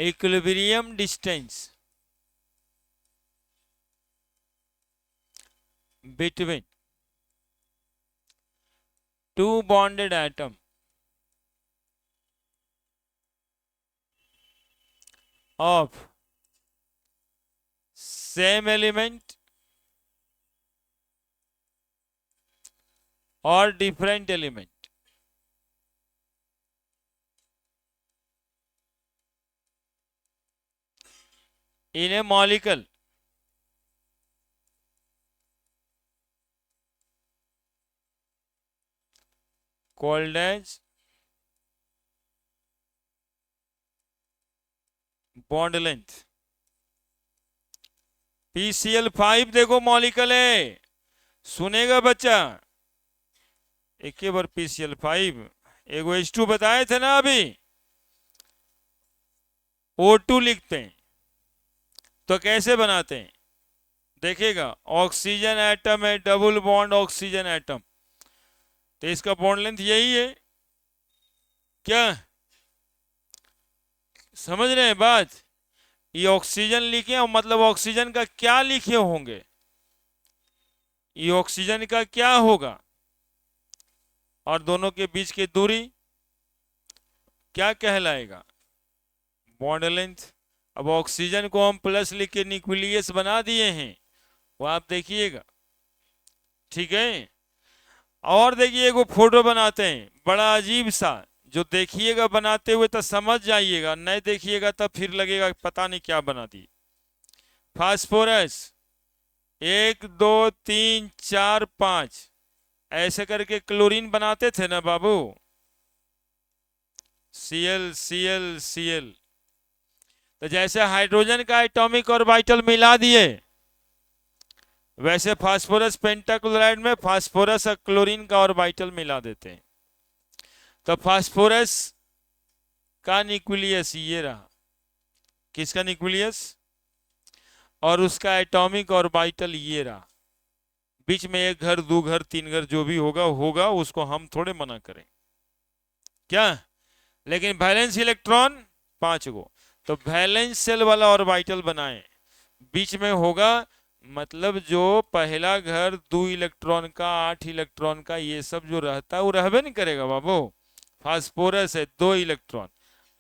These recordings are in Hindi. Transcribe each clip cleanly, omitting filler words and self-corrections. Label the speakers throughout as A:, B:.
A: Equilibrium distance between two bonded atom of same element or different element in a molecule called as bond length। PCl5 देखो मॉलिक्यूल है, सुनेगा बच्चा। एक बार PCl5 एगो H2 बताए थे ना अभी, O2 लिखते हैं तो कैसे बनाते हैं देखिएगा। ऑक्सीजन एटम है, डबल बॉन्ड ऑक्सीजन एटम, तो इसका बॉन्ड लेंथ यही है क्या? समझ रहे हैं बात? ये ऑक्सीजन लिखे और मतलब ऑक्सीजन का क्या लिखे होंगे, ये ऑक्सीजन का क्या होगा, और दोनों के बीच की दूरी क्या कहलाएगा? Bond length. अब ऑक्सीजन को हम प्लस लिख के न्यूक्लियस बना दिए हैं, वो आप देखिएगा, ठीक है। और देखिए एगो फोटो बनाते हैं बड़ा अजीब सा, जो देखिएगा बनाते हुए तो समझ जाइएगा, नहीं देखिएगा तब फिर लगेगा पता नहीं क्या बना दी। फास्फोरस 1 2 3 4 5 ऐसे करके क्लोरीन बनाते थे ना बाबू, Cl Cl Cl। तो जैसे हाइड्रोजन का एटॉमिक ऑर्बिटल मिला दिए, वैसे फास्फोरस पेंटाक्लोराइड में फास्फोरस और क्लोरीन का ऑर्बिटल मिला देते हैं। तो फास्फोरस का न्यूक्लियस ये रहा, किसका न्यूक्लियस, और उसका एटॉमिक ऑर्बिटल ये रहा। बीच में एक घर, दो घर, तीन घर, जो भी होगा होगा, उसको हम थोड़े मना करें क्या। लेकिन वैलेंस इलेक्ट्रॉन 5 गो, तो वैलेंस शेल वाला ऑर्बिटल बनाए, बीच में होगा, मतलब जो पहला घर 2 इलेक्ट्रॉन का, 8 इलेक्ट्रॉन का, ये सब जो रहता है वो रहबे नहीं करेगा बाबू। फास्फोरस है 2 इलेक्ट्रॉन,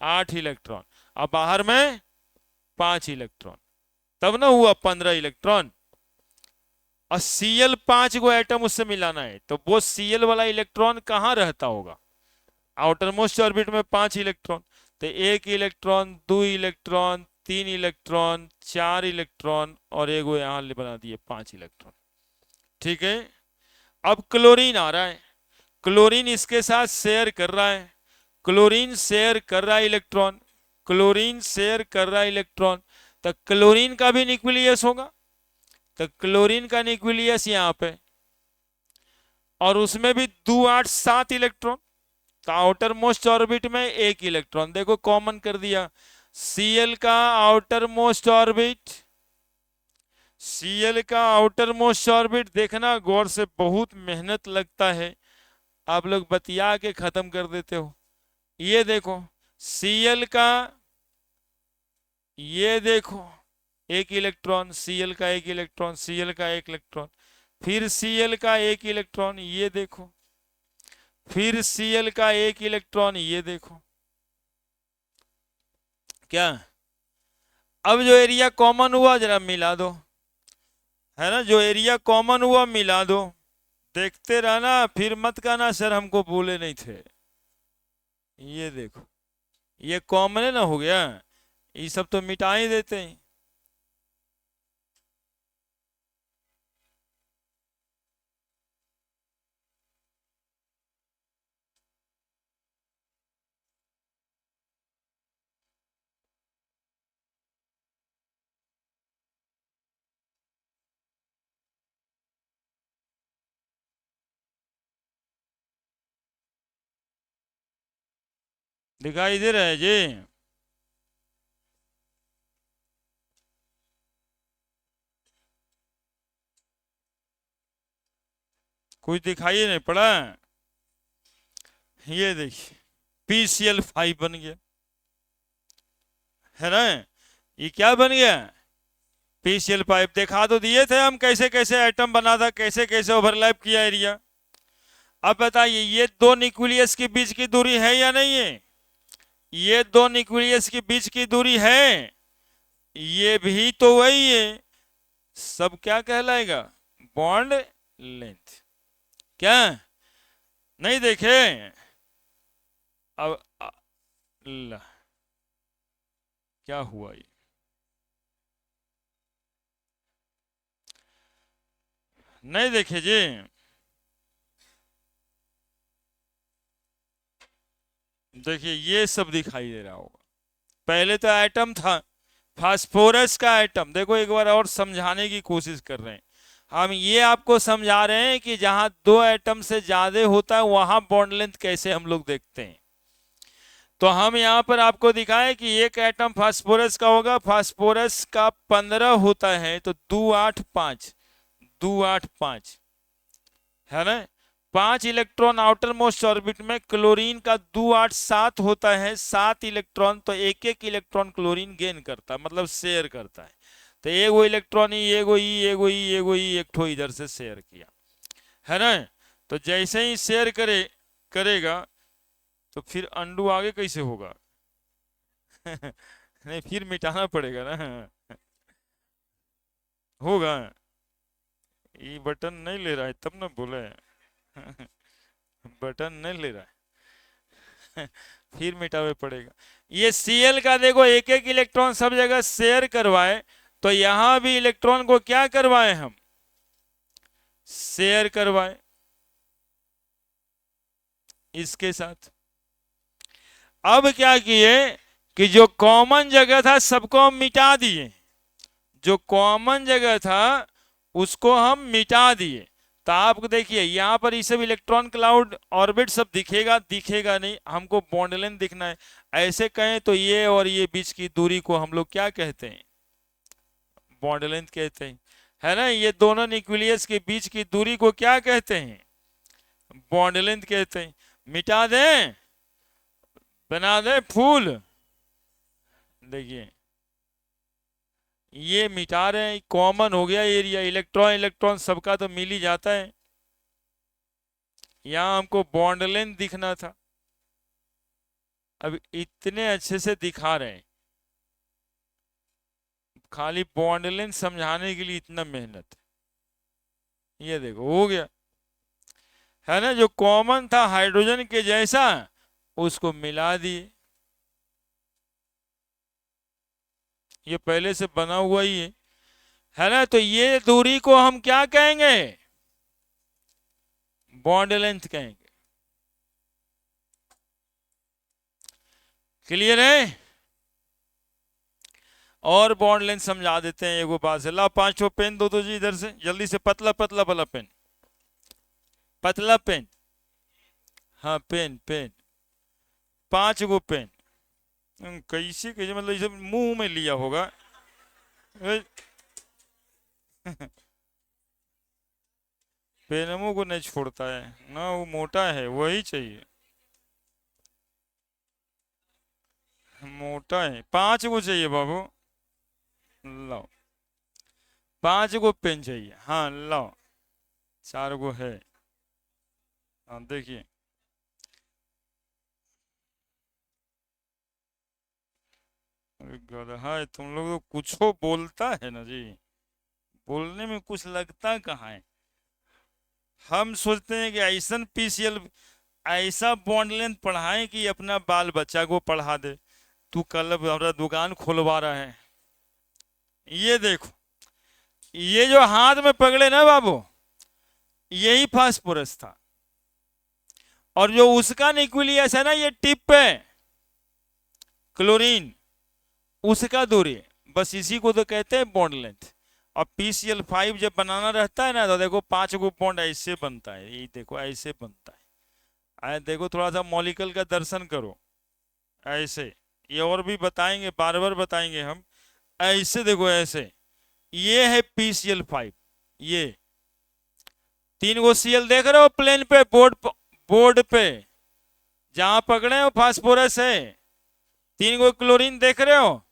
A: 8 इलेक्ट्रॉन, अब बाहर में 5 इलेक्ट्रॉन, तब ना हुआ 15 इलेक्ट्रॉन। और Cl 5 गो एटम उससे मिलाना है, तो वो Cl वाला इलेक्ट्रॉन कहाँ रहता होगा? आउटर मोस्ट ऑर्बिट में 5 इलेक्ट्रॉन, तो 1 इलेक्ट्रॉन, 2 इलेक्ट्रॉन, 3 इलेक्ट्रॉन, 4 इलेक्ट्रॉन, और एगो यहां बना दिए 5 इलेक्ट्रॉन, ठीक है। अब क्लोरीन आ रहा है, क्लोरीन इसके साथ शेयर कर रहा है, क्लोरीन शेयर कर रहा है इलेक्ट्रॉन, क्लोरीन शेयर कर रहा है इलेक्ट्रॉन, तो क्लोरीन का भी न्यूक्लियस होगा, तो क्लोरीन का न्यूक्लियस यहां पे, और उसमें भी 2 8 7 इलेक्ट्रॉन, तो आउटर मोस्ट ऑर्बिट में 1 इलेक्ट्रॉन, देखो कॉमन कर दिया। Cl का आउटर मोस्ट ऑर्बिट, Cl का आउटर मोस्ट ऑर्बिट, देखना गौर से, बहुत मेहनत लगता है, आप लोग बतिया के खत्म कर देते हो। ये देखो Cl का, ये देखो 1 इलेक्ट्रॉन, Cl का 1 इलेक्ट्रॉन, Cl का 1 इलेक्ट्रॉन, फिर Cl का 1 इलेक्ट्रॉन, ये देखो, फिर Cl का 1 इलेक्ट्रॉन, ये देखो क्या। अब जो एरिया कॉमन हुआ जरा मिला दो, है ना, जो एरिया कॉमन हुआ मिला दो, देखते रहना, फिर मत कहना सर हमको बोले नहीं थे। ये देखो, ये कॉमन है ना, हो गया, ये सब तो मिटा ही देते हैं। दिखाई दे रहा है जी? कुछ दिखाई नहीं पड़ा? ये देखिए PCl5 बन गया, है ना। ये क्या बन गया, पीसीएल पाइप। दिखा तो दिए थे हम कैसे कैसे एटम बना था, कैसे कैसे ओवरलैप किया एरिया। अब बताइए ये दो न्यूक्लियस के बीच की दूरी है या नहीं है, ये दो न्यूक्लियस के बीच की दूरी है, ये भी तो वही है। सब क्या कहलाएगा, बॉन्ड लेंथ। क्या नहीं देखे, अब ला, क्या हुआ ये, नहीं देखे जी। देखिए ये सब दिखाई दे रहा होगा, पहले तो एटम था, फास्फोरस का एटम। देखो एक बार और समझाने की कोशिश कर रहे हैं हम, ये आपको समझा रहे हैं कि जहां दो एटम से ज्यादा होता है वहां बॉन्ड लेंथ कैसे हम लोग देखते हैं। तो हम यहां पर आपको दिखाएं कि एक एटम फास्फोरस का होगा, फास्फोरस का 15 होता है, तो 285, 285 है ना। 5 इलेक्ट्रॉन आउटर मोस्ट ऑर्बिट में, क्लोरीन का 287 होता है, 7 इलेक्ट्रॉन, तो एक एक इलेक्ट्रॉन क्लोरीन गेन करता है, मतलब शेयर करता है। तो एगो इलेक्ट्रॉन ही, एगो ही, एगो ही, एगो ही, एक ठो इधर से शेयर किया, है ना। तो जैसे ही शेयर करेगा तो फिर अंडू आगे कैसे होगा नहीं फिर मिटाना पड़ेगा ना, होगा। ये बटन नहीं ले रहा है तब ना बोले बटन नहीं ले रहा है फिर मिटावे पड़ेगा। ये Cl का देखो एक एक इलेक्ट्रॉन सब जगह शेयर करवाए, तो यहां भी इलेक्ट्रॉन को क्या करवाए हम, शेयर करवाए इसके साथ। अब क्या किए कि जो कॉमन जगह था सबको हम मिटा दिए, जो कॉमन जगह था उसको हम मिटा दिए। तो आप देखिए यहां पर ये सब इलेक्ट्रॉन क्लाउड ऑर्बिट सब दिखेगा, दिखेगा नहीं, हमको बॉन्ड लेंथ दिखना है। ऐसे कहें तो ये और ये बीच की दूरी को हम लोग क्या कहते हैं, बॉन्ड लेंथ कहते हैं, है ना। ये दोनों न्यूक्लियस के बीच की दूरी को क्या कहते हैं, बॉन्ड लेंथ कहते हैं। मिटा दें, बना दें फूल, देखिए ये मिटा रहे हैं, कॉमन हो गया एरिया, इलेक्ट्रॉन इलेक्ट्रॉन सबका तो मिल ही जाता है। यहां हमको बॉन्ड लेंथ दिखना था, अब इतने अच्छे से दिखा रहे हैं, खाली बॉन्ड लेंथ समझाने के लिए इतना मेहनत। ये देखो हो गया, है ना। जो कॉमन था हाइड्रोजन के जैसा उसको मिला दिए, ये पहले से बना हुआ ही है ना। तो ये दूरी को हम क्या कहेंगे, बॉन्ड लेंथ कहेंगे। क्लियर है। और बॉन्ड लेंथ समझा देते हैं एगो बात से। ला 5 पेन दो तो जी इधर से जल्दी से, पतला पतला वाला पेन, पतला पेन, हाँ पेन पेन, 5 गो पेन। कैसे कैसे मतलब इसे मुंह में लिया होगा पेनमो को नहीं छोड़ता है ना, वो मोटा है वही चाहिए, मोटा है। 5 गो चाहिए बाबू, लाओ 5 गो पेन चाहिए, हाँ लाओ, 4 गो है, हाँ देखिए। गधा है तुम लोग, तो कुछ बोलता है ना जी, बोलने में कुछ लगता कहाँ है। हम सोचते हैं कि ऐसा पीसीएल, ऐसा बॉन्ड लेंथ पढ़ाएं कि अपना बाल बच्चा को पढ़ा दे। तू कल हमारा दुकान खुलवा रहा है, ये देखो, ये जो हाथ में पकड़े ना बाबू, यही फास्फोरस था, और जो उसका न्यूक्लियस है ना ये टिप पे क्लोरीन, उसका दूरी, बस इसी को तो कहते हैं बॉन्ड लेंथ। और PCl5 जब बनाना रहता है ना तो देखो 5 गो बॉन्ड ऐसे बनता है, ये देखो ऐसे बनता है। देखो थोड़ा सा मॉलिक्यूल का दर्शन करो, ऐसे, ये और भी बताएंगे, बार बार बताएंगे हम। ऐसे देखो ऐसे, ये है PCl5, ये 3 गो Cl देख रहे हो प्लेन पे, बोर्ड पे जहां पकड़े हो फास्फोरस है, 3 गो क्लोरीन देख रहे हो,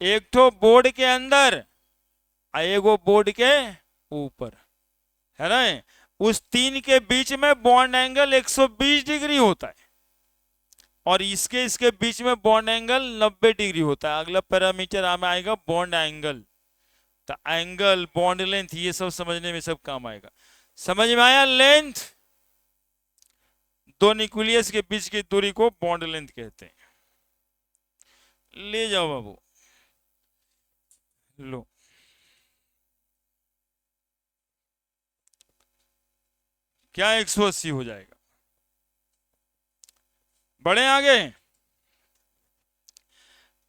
A: एक तो बोर्ड के अंदर एगो बोर्ड के ऊपर, है ना। उस तीन के बीच में बॉन्ड एंगल 120 डिग्री होता है और इसके इसके बीच में बॉन्ड एंगल 90 डिग्री होता है। अगला पैरामीटर हमें आएगा बॉन्ड एंगल। तो एंगल, बॉन्ड लेंथ, ये सब समझने में सब काम आएगा। समझ में आया? लेंथ, दो न्यूक्लियस के बीच की दूरी को बॉन्ड लेंथ कहते हैं। ले जाओ बाबू, लो। क्या 180 हो जाएगा? बढ़े आगे।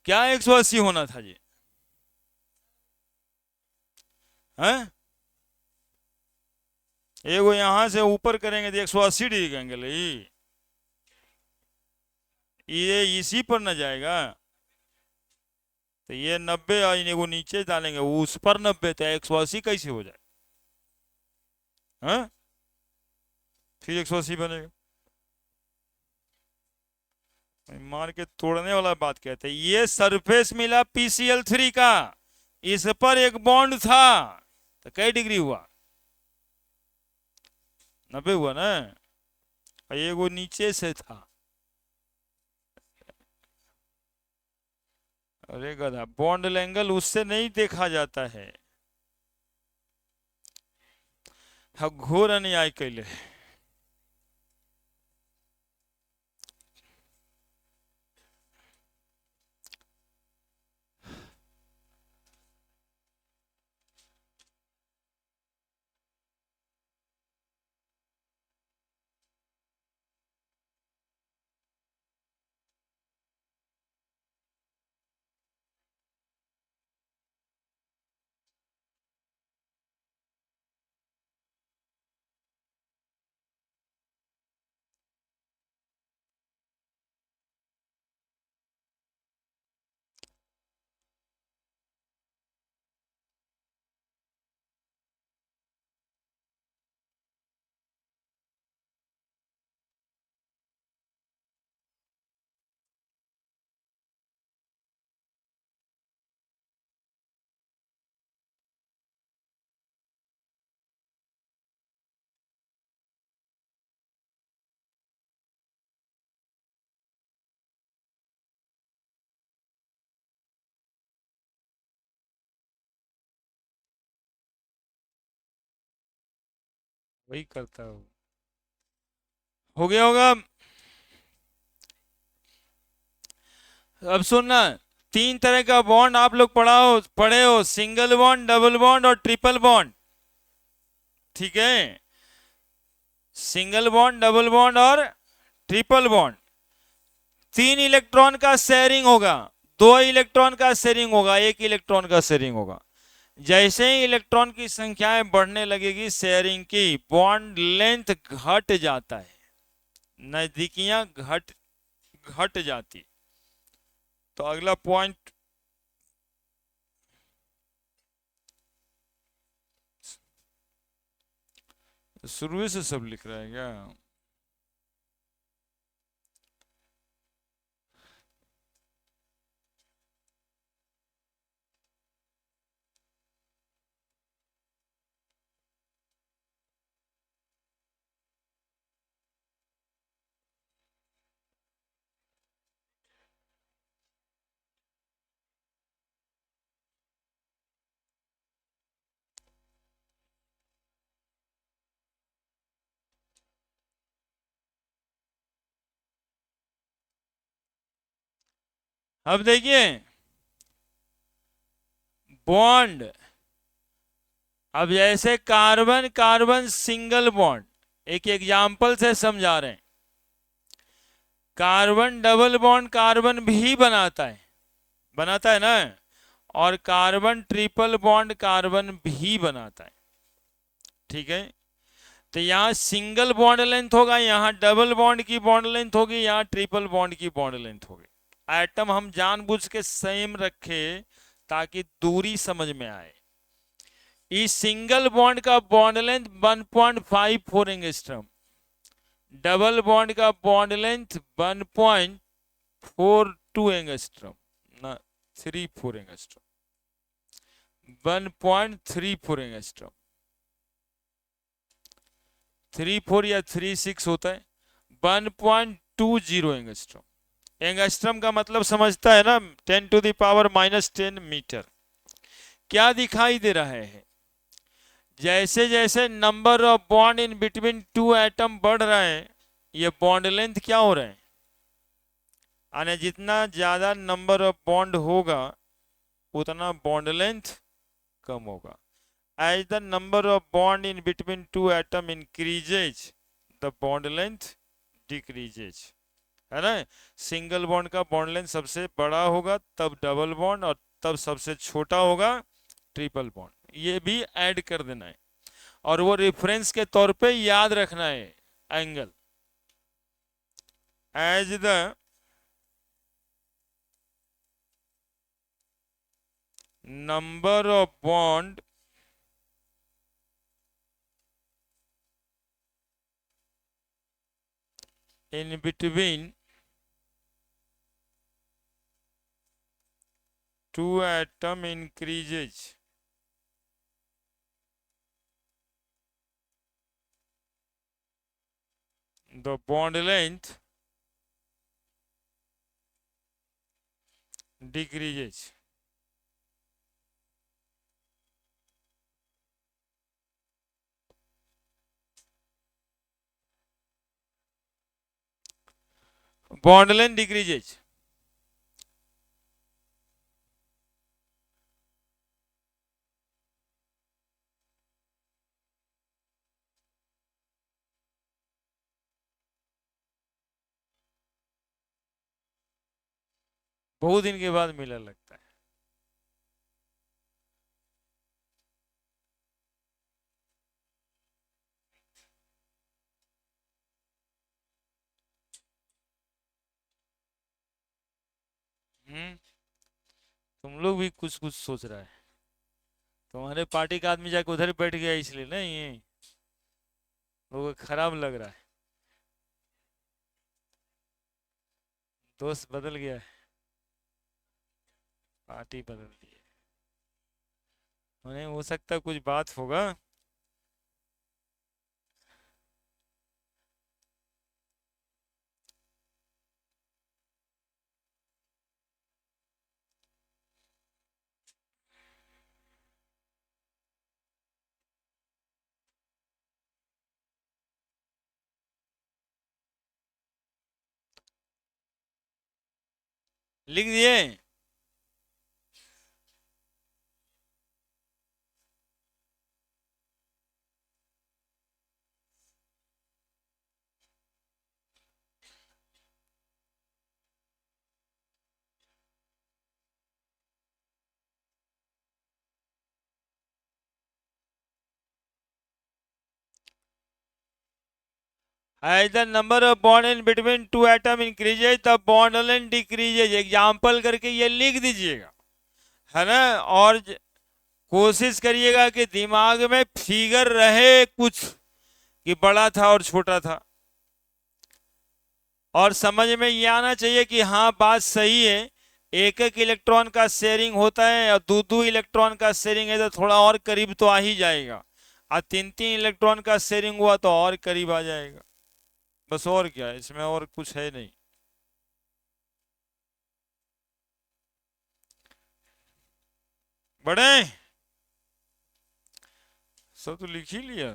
A: क्या 180 होना था जी? हैं? एगो यहां से ऊपर करेंगे तो 180 डिग्री का एंगल है। ये इसी पर न जाएगा तो ये 90 और एगो नीचे डालेंगे उस पर 90, तो 180 कैसे हो जाए? हैं? फिर 180 बनेगा। मार के तोड़ने वाला बात कहते हैं। ये सरफेस मिला PCl3 का, इस पर एक बॉन्ड था, तो कई डिग्री हुआ? 90 हुआ ना। ये वो नीचे से था। अरे गधा, बॉन्ड एंगल उससे नहीं देखा जाता है। घोर अन्याय कैले। वही करता हूँ। हो गया होगा। अब सुनना, तीन तरह का बॉन्ड आप लोग पढ़े हो, सिंगल बॉन्ड, डबल बॉन्ड और ट्रिपल बॉन्ड। ठीक है, सिंगल बॉन्ड, डबल बॉन्ड और ट्रिपल बॉन्ड। 3 इलेक्ट्रॉन का शेयरिंग होगा, 2 इलेक्ट्रॉन का शेयरिंग होगा, 1 इलेक्ट्रॉन का शेयरिंग होगा। जैसे ही इलेक्ट्रॉन की संख्याएं बढ़ने लगेगी शेयरिंग की, बॉन्ड लेंथ घट जाता है, नजदीकियां घट घट जाती। तो अगला पॉइंट, शुरू से सब लिख रहा है क्या? अब देखिए बॉन्ड, अब जैसे कार्बन कार्बन सिंगल बॉन्ड, एक एग्जाम्पल से समझा रहे हैं। कार्बन डबल बॉन्ड कार्बन भी बनाता है ना, और कार्बन ट्रिपल बॉन्ड कार्बन भी बनाता है। ठीक है, तो यहाँ सिंगल बॉन्ड लेंथ होगा, यहाँ डबल बॉन्ड की बॉन्ड लेंथ होगी, यहाँ ट्रिपल बॉन्ड की बॉन्ड लेंथ होगी। एटम हम जानबूझ के सेम रखे ताकि दूरी समझ में आए। इस सिंगल बॉन्ड का bond length 1.54 angstrom, double bond का बॉन्ड लेंथ 1.42 एंगस्ट्रॉम ना 1.34 एंगस्ट्रॉम, 1.34 एंगस्ट्रॉम, 34 या 36 होता है, 1.20 एंगस्ट्रॉम। एंगस्ट्रम का मतलब समझता है ना, 10⁻⁻10 मीटर। क्या दिखाई दे रहा है, जैसे जैसे number of bond in between two atom बढ़ रहा है, ये बॉन्ड लेंथ क्या हो रहा है, यानी जितना ज्यादा नंबर ऑफ बॉन्ड होगा उतना बॉन्ड लेंथ कम होगा। As the number of bond in between two atom increases the bond length decreases, है ना। सिंगल बॉन्ड का बॉन्ड लेंथ सबसे बड़ा होगा तब डबल बॉन्ड, और तब सबसे छोटा होगा ट्रिपल बॉन्ड। ये भी ऐड कर देना है, और वो रेफरेंस के तौर पे याद रखना है angle. As the number of bond in between two atom increases, the bond length decreases। Bond length decreases, बहुत दिन के बाद मिला लगता है। तुम लोग भी कुछ कुछ सोच रहा है, तुम्हारे पार्टी का आदमी जाके उधर बैठ गया इसलिए नहीं, ये लोगों को खराब लग रहा है। दोस्त बदल गया है, पार्टी बदल दी है, उन्हें हो सकता है कुछ बात होगा। लिख दिए। As the number of bond in between two atom increases, the bond length decreases। Example करके ये लिख दीजिएगा, है ना। और कोशिश करिएगा कि दिमाग में फिगर रहे कुछ, कि बड़ा था और छोटा था, और समझ में ये आना चाहिए कि हाँ बात सही है। एक एक इलेक्ट्रॉन का शेयरिंग होता है, और दो दो इलेक्ट्रॉन का शेयरिंग है तो थोड़ा और करीब तो आ ही जाएगा, और तीन तीन इलेक्ट्रॉन का शेयरिंग हुआ तो और करीब आ जाएगा। बस और क्या है इसमें, और कुछ है नहीं। बड़े सब तो लिख ही लिया।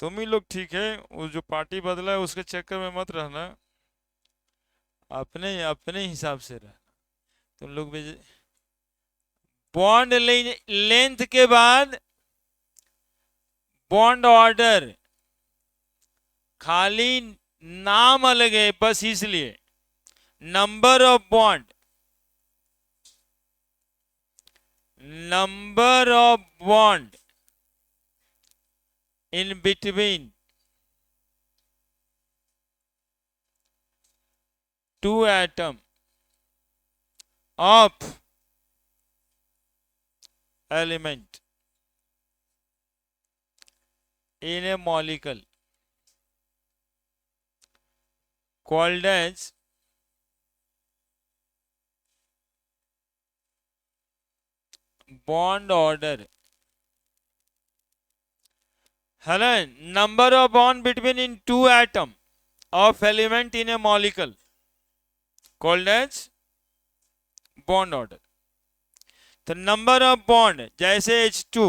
A: तुम ही लोग ठीक है, वो जो पार्टी बदला है उसके चक्कर में मत रहना, अपने अपने हिसाब से रहना। तुम लोग भी बॉन्ड लेंथ के बाद बॉन्ड ऑर्डर, खाली नाम अलग है बस इसलिए। Number of bond, number of bond in between two atom of element in a molecule called as bond order. है ना, number of bond between in two atom of element in a molecule called as bond order. तो नंबर ऑफ बॉन्ड जैसे H2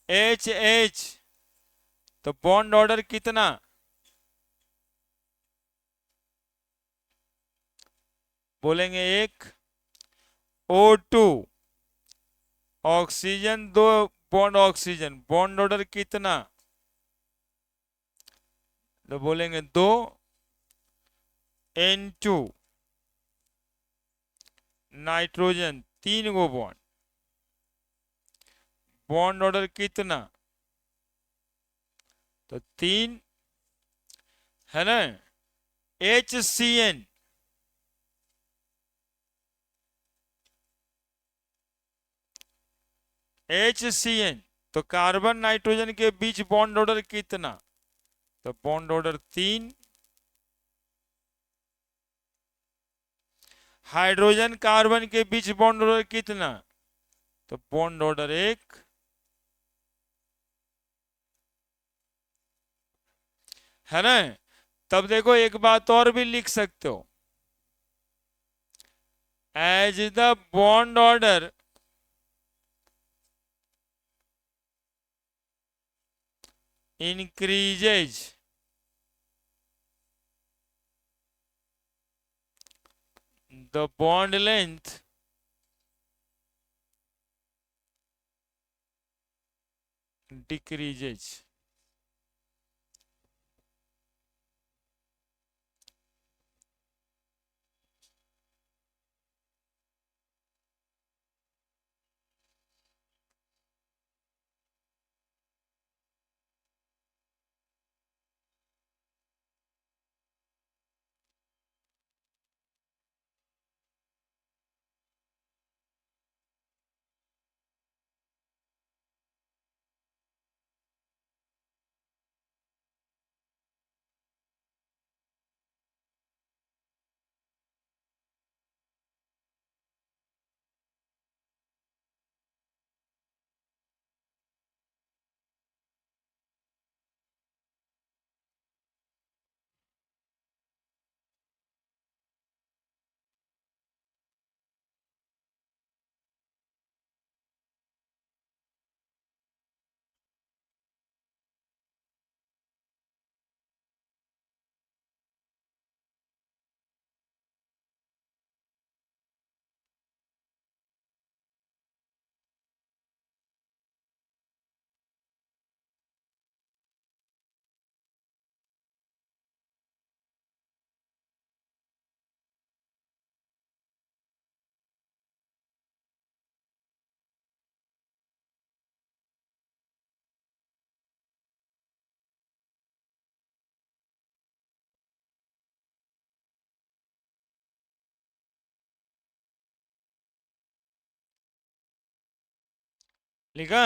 A: HH, तो बॉन्ड ऑर्डर कितना, बोलेंगे एक, O2 ऑक्सीजन दो, बॉन्ड ऑक्सीजन, बॉन्ड ऑर्डर कितना, तो बोलेंगे दो, N2 नाइट्रोजन तीन गो बॉन्ड, बॉन्ड ऑर्डर कितना, तो तीन, है ना। HCN HCN, तो कार्बन नाइट्रोजन के बीच बॉन्ड ऑर्डर कितना, तो बॉन्ड ऑर्डर तीन। हाइड्रोजन कार्बन के बीच बॉन्ड ऑर्डर कितना, तो बॉन्ड ऑर्डर एक। है ना। तब देखो एक बात और भी लिख सकते हो, as the bond order increases, the bond length decreases. लिखा।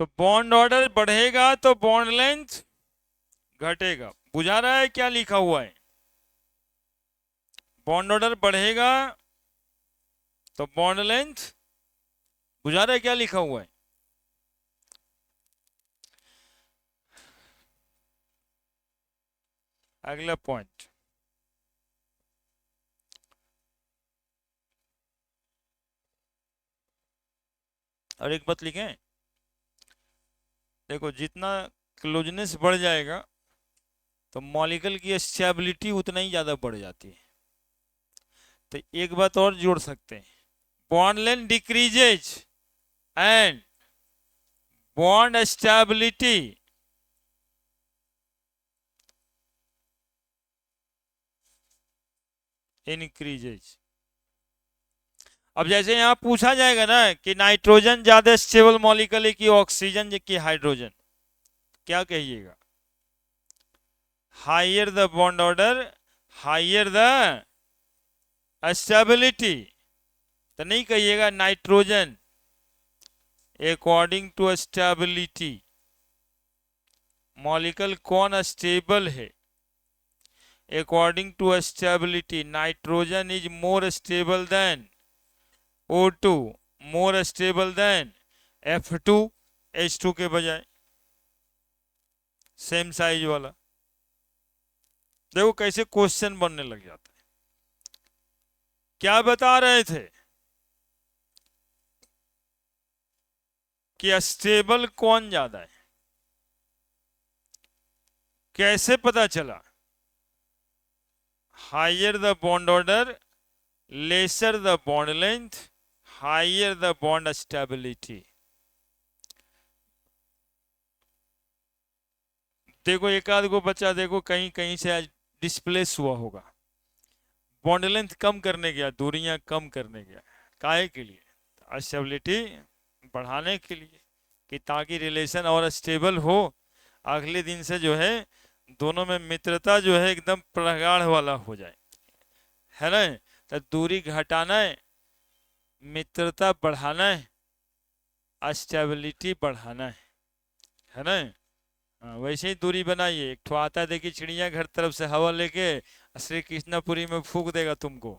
A: तो बॉन्ड ऑर्डर बढ़ेगा तो बॉन्ड लेंथ घटेगा। बुझा रहा है क्या लिखा हुआ है, बॉन्ड ऑर्डर बढ़ेगा तो बॉन्ड लेंथ, बुझा रहा है क्या लिखा हुआ है। अगला पॉइंट, और एक बात लिखें, देखो जितना क्लोजनेस बढ़ जाएगा तो मॉलिक्यूल की स्टेबिलिटी उतना ही ज्यादा बढ़ जाती है। तो एक बात और जोड़ सकते हैं, bond length decreases and bond stability increases. अब जैसे यहां पूछा जाएगा ना कि नाइट्रोजन ज्यादा स्टेबल मॉलिक्यूल है कि ऑक्सीजन की हाइड्रोजन, क्या कहिएगा? Higher the bond order higher the stability. तो नहीं कहिएगा nitrogen according to stability, molecule कौन स्टेबल है? According to stability nitrogen is more stable than O2, more stable than F2, H2 के बजाय, सेम साइज वाला। देखो कैसे क्वेश्चन बनने लग जाता है। क्या बता रहे थे कि स्टेबल कौन ज्यादा है? कैसे पता चला? Higher the bond order lesser the bond length higher the bond stability. देखो एक आध को बच्चा देखो कहीं कहीं से आज डिस्प्लेस हुआ होगा, बॉन्ड लेंथ कम करने गया, दूरियां कम करने गया, काहे के लिए? स्टेबिलिटी बढ़ाने के लिए, कि ताकि रिलेशन और स्टेबल हो, अगले दिन से जो है दोनों में मित्रता जो है एकदम प्रगाढ़ वाला हो जाए, है ना? तो दूरी घटाना है, मित्रता बढ़ाना है, स्टेबिलिटी बढ़ाना है ना? हाँ, वैसे ही दूरी बनाइए। एक ठो आता है देखिए चिड़िया घर तरफ से हवा लेके श्री कृष्णापुरी में फूक देगा तुमको।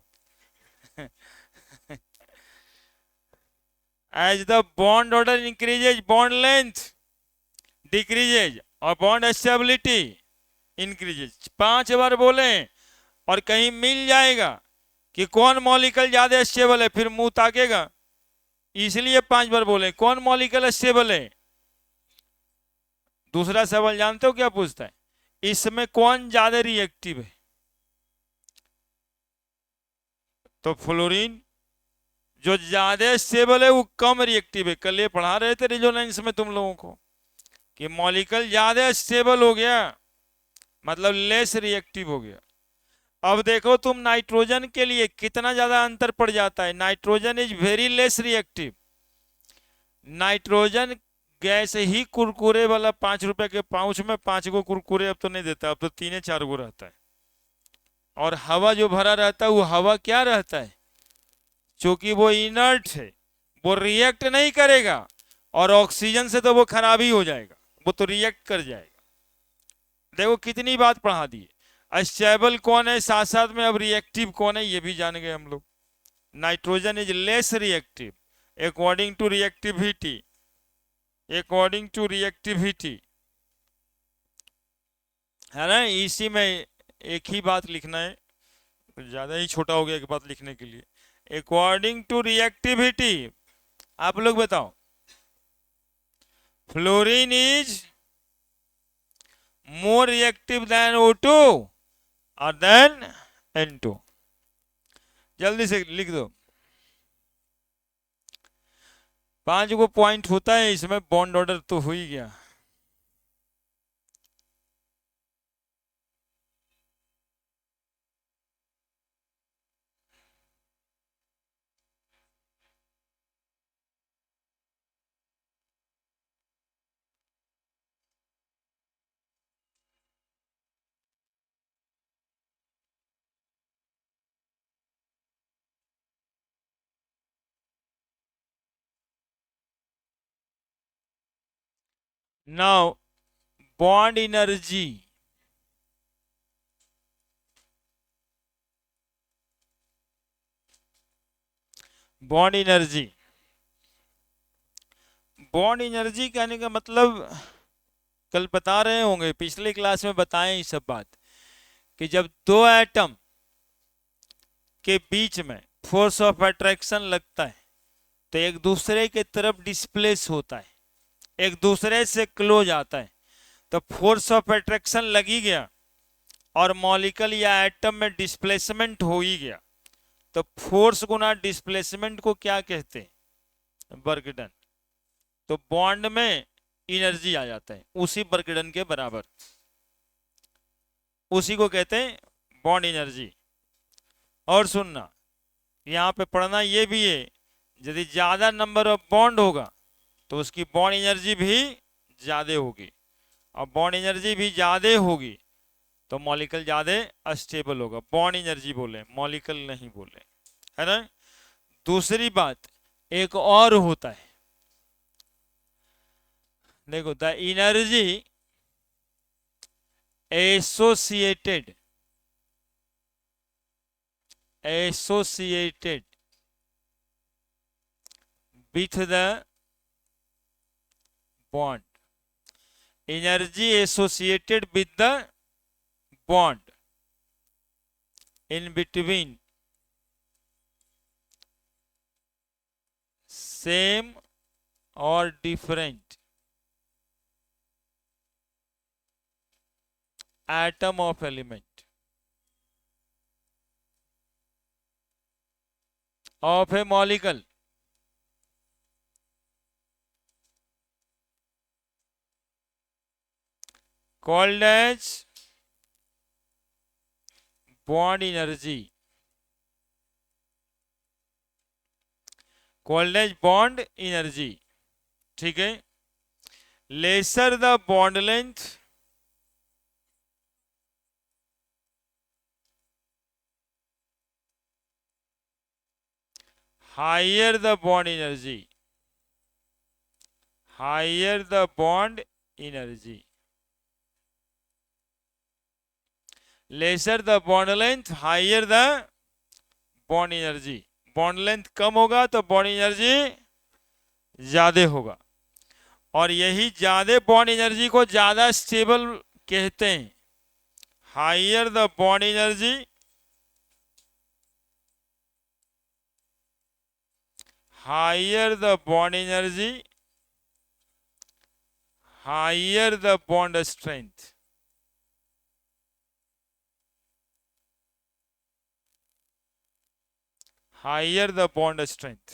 A: As the bond order increases bond length decreases और बॉन्ड स्टेबिलिटी इंक्रीजेज। 5 बार बोले और कहीं मिल जाएगा कि कौन मॉलिक्यूल ज्यादा स्टेबल है, फिर मुंह ताकेगा, इसलिए 5 बार बोले कौन मॉलिक्यूल स्टेबल है। दूसरा सवाल जानते हो क्या पूछता है? इसमें कौन ज्यादा रिएक्टिव है? तो फ्लोरीन जो ज्यादा स्टेबल है वो कम रिएक्टिव है। कल ये पढ़ा रहे थे रेजोनेंस में तुम लोगों को कि मॉलिक्यूल ज्यादा स्टेबल हो गया मतलब लेस रिएक्टिव हो गया। अब देखो तुम नाइट्रोजन के लिए कितना ज्यादा अंतर पड़ जाता है। Nitrogen is very less reactive. Nitrogen gas ही कुरकुरे वाला 5 रुपए के पाउच में 5 गो कुरकुरे अब तो नहीं देता, अब तो 3-4 गो रहता है। और हवा जो भरा रहता है वो हवा क्या रहता है? क्योंकि वो इनर्ट है, वो रिएक्ट नहीं करेगा, और ऑक्सीजन से तो वो खराब ही हो जाएगा, वो तो रिएक्ट कर जाएगा। देखो कितनी बात पढ़ा दी। स्टेबल कौन है, साथ साथ में अब रिएक्टिव कौन है ये भी जान गए हम लोग। Nitrogen is less reactive according to reactivity, according to reactivity, है ना? इसी में एक ही बात लिखना है, ज्यादा ही छोटा हो गया एक बात लिखने के लिए। अकॉर्डिंग टू रिएक्टिविटी आप लोग बताओ, fluorine is more reactive than O2 और देन N2। जल्दी से लिख दो। 5 गो पॉइंट होता है इसमें, बॉन्ड ऑर्डर तो हो ही गया। Now bond energy, bond energy, bond energy कहने का मतलब कल बता रहे होंगे, पिछले क्लास में बताएं ये सब बात, कि जब दो एटम के बीच में फोर्स ऑफ अट्रैक्शन लगता है तो एक दूसरे के तरफ डिस्प्लेस होता है, एक दूसरे से क्लोज आता है। तो फोर्स ऑफ अट्रैक्शन लगी गया और मॉलिक्यूल या एटम में डिस्प्लेसमेंट हो ही गया, तो फोर्स गुना डिस्प्लेसमेंट को क्या कहते हैं? Work done. तो बॉन्ड में एनर्जी आ जाता है उसी वर्क डन के बराबर, उसी को कहते हैं बॉन्ड एनर्जी। और सुनना, यहाँ पे पढ़ना ये भी है, यदि ज्यादा नंबर ऑफ बॉन्ड होगा तो उसकी बॉन्ड एनर्जी भी ज्यादा होगी, और बॉन्ड एनर्जी भी ज्यादा होगी तो मॉलिक्यूल ज्यादा स्टेबल होगा। बॉन्ड एनर्जी बोले, मॉलिक्यूल नहीं बोले, है ना। दूसरी बात एक और होता है, देखो, the energy associated with the bond, energy associated with the bond in between same or different atom of element of a molecule called as bond energy, called as bond energy, ठीक है। lesser the bond length, higher the bond energy, higher the bond energy, lesser the bond length, higher the bond energy। Bond length कम होगा तो बॉन्ड एनर्जी ज्यादा होगा, और यही ज्यादा बॉन्ड एनर्जी को ज्यादा स्टेबल कहते हैं। Higher the bond energy, higher the bond energy, higher the bond strength, higher the bond strength,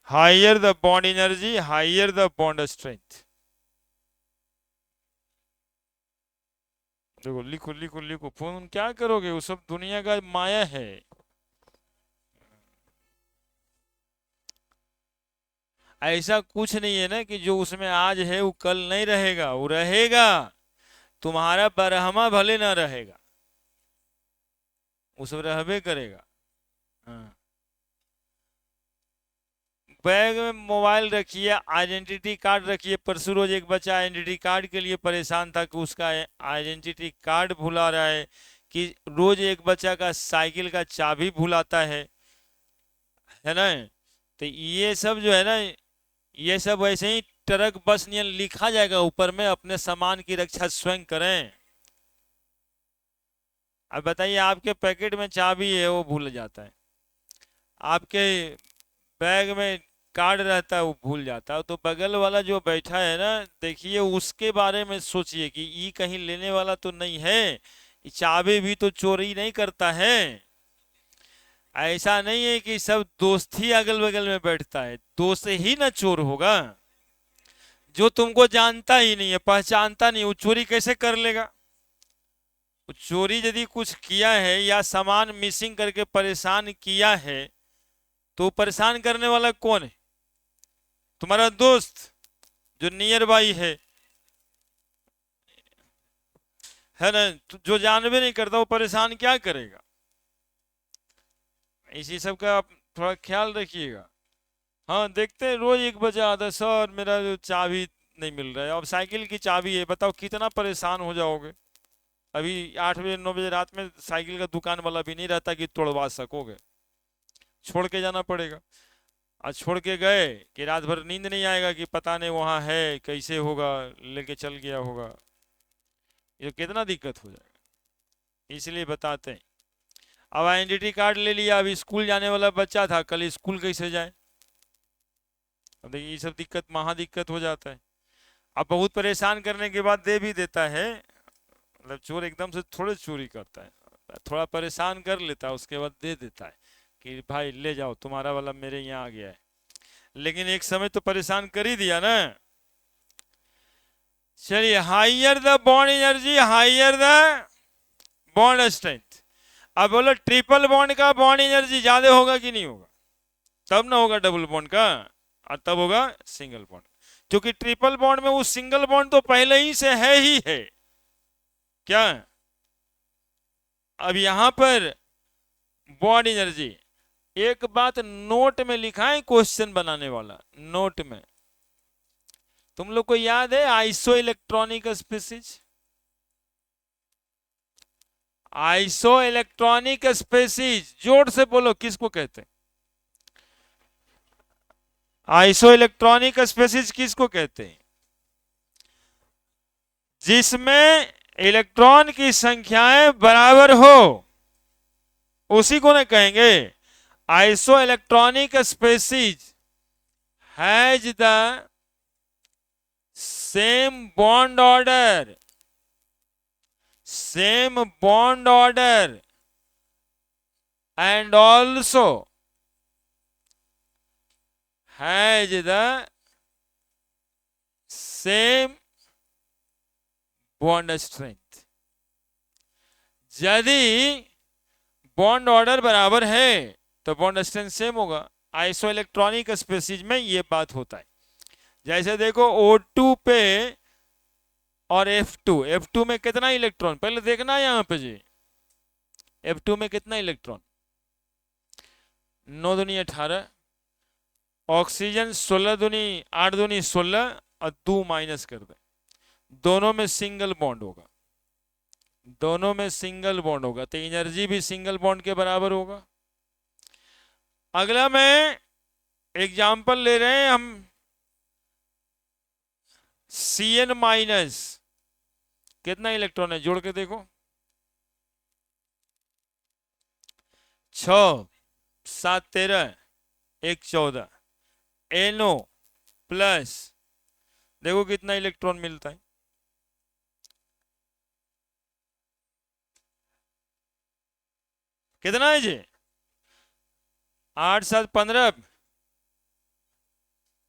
A: higher the bond energy, higher the bond strength। देखो, लिखो लिखो लिखो, फोन क्या करोगे, वो सब दुनिया का माया है। ऐसा कुछ नहीं है ना कि जो उसमें आज है वो कल नहीं रहेगा, वो रहेगा। तुम्हारा बरहमा भले ना रहेगा, वो सब रहबे करेगा। हाँ। बैग में मोबाइल रखिए, आइडेंटिटी कार्ड रखिए। परसों रोज एक बच्चा आइडेंटिटी कार्ड के लिए परेशान था कि उसका आइडेंटिटी कार्ड भुला रहा है, कि रोज एक बच्चा का साइकिल का चाबी भुलाता है ना। तो ये सब जो है ना, ये सब वैसे ही ट्रक बस नियन लिखा जाएगा ऊपर में, अपने सामान की रक्षा स्वयं करें। अब बताइए, आपके पैकेट में चाबी है वो भूल जाता है, आपके बैग में कार्ड रहता है वो भूल जाता है, तो बगल वाला जो बैठा है ना, देखिए उसके बारे में सोचिए कि ये कहीं लेने वाला तो नहीं है, चाबी भी तो चोरी नहीं करता है। ऐसा नहीं है कि सब दोस्त ही अगल बगल में बैठता है, दोस्त ही ना चोर होगा। जो तुमको जानता ही नहीं है, पहचानता नहीं, वो चोरी कैसे कर लेगा। चोरी यदि कुछ किया है या सामान मिसिंग करके परेशान किया है, तो परेशान करने वाला कौन है? तुम्हारा दोस्त जो नियर बाई है ना, जो जानबे नहीं करता वो परेशान क्या करेगा। इसी सब का आप थोड़ा ख्याल रखिएगा। हाँ, देखते हैं रोज एक बजा आता, सर मेरा जो चाबी नहीं मिल रहा है। अब साइकिल की चाबी है, बताओ कितना परेशान हो जाओगे। अभी 8 बजे 9 बजे रात में साइकिल का दुकान वाला भी नहीं रहता कि तोड़वा सकोगे, छोड़ के जाना पड़ेगा। आज छोड़ के गए कि रात भर नींद नहीं आएगा कि पता नहीं वहां है कैसे होगा, लेके चल गया होगा, ये कितना दिक्कत हो जाएगा। इसलिए बताते हैं। अब आइडेंटिटी कार्ड ले लिया, अब स्कूल जाने वाला बच्चा था, कल स्कूल कैसे जाए। अब देखिए ये सब दिक्कत, महा दिक्कत हो जाता है। अब बहुत परेशान करने के बाद दे भी देता है, मतलब चोर एकदम से थोड़े चोरी करता है, थोड़ा परेशान कर लेता है, उसके बाद दे देता है कि भाई ले जाओ, तुम्हारा वाला मेरे यहाँ आ गया है। लेकिन एक समय तो परेशान कर ही दिया ना। चलिए, higher the bond energy, higher the bond strength. अब बोलो, ट्रिपल बॉन्ड का बॉन्ड एनर्जी ज्यादा होगा कि नहीं होगा? तब ना होगा डबल बॉन्ड का, और तब होगा सिंगल बॉन्ड। क्योंकि ट्रिपल बॉन्ड में वो सिंगल बॉन्ड तो पहले ही से है ही है। क्या अब यहां पर बॉन्ड एनर्जी, एक बात नोट में लिखा है क्वेश्चन बनाने वाला, नोट में तुम लोग को याद है iso electronic species? Iso electronic species जोर से बोलो किसको कहते हैं? आइसो इलेक्ट्रॉनिक स्पीसीज किसको कहते हैं? जिसमें इलेक्ट्रॉन की संख्याएं बराबर हो, उसी को न कहेंगे iso electronic species has the same bond order, same bond order and also has the same bond strength। यदि बॉन्ड ऑर्डर बराबर है तो बॉन्ड स्ट्रेंथ सेम होगा। आइसो इलेक्ट्रॉनिक स्पीसीज में ये बात होता है। जैसे देखो O2 पे और F2 में कितना इलेक्ट्रॉन, पहले देखना है यहां पे जी, F2 में कितना इलेक्ट्रॉन, 9 दूनी 18, ऑक्सीजन 16 दूनी 8 दूनी 16 और 2 माइनस कर दे, दोनों में सिंगल बॉन्ड होगा, दोनों में सिंगल बॉन्ड होगा तो एनर्जी भी सिंगल बॉन्ड के बराबर होगा। अगला में एग्जाम्पल ले रहे हैं हम Cn माइनस, कितना इलेक्ट्रॉन है जोड़ के देखो, 6 7 13 1 14, NO प्लस देखो कितना इलेक्ट्रॉन मिलता है, कितना है जी, 8 7 15,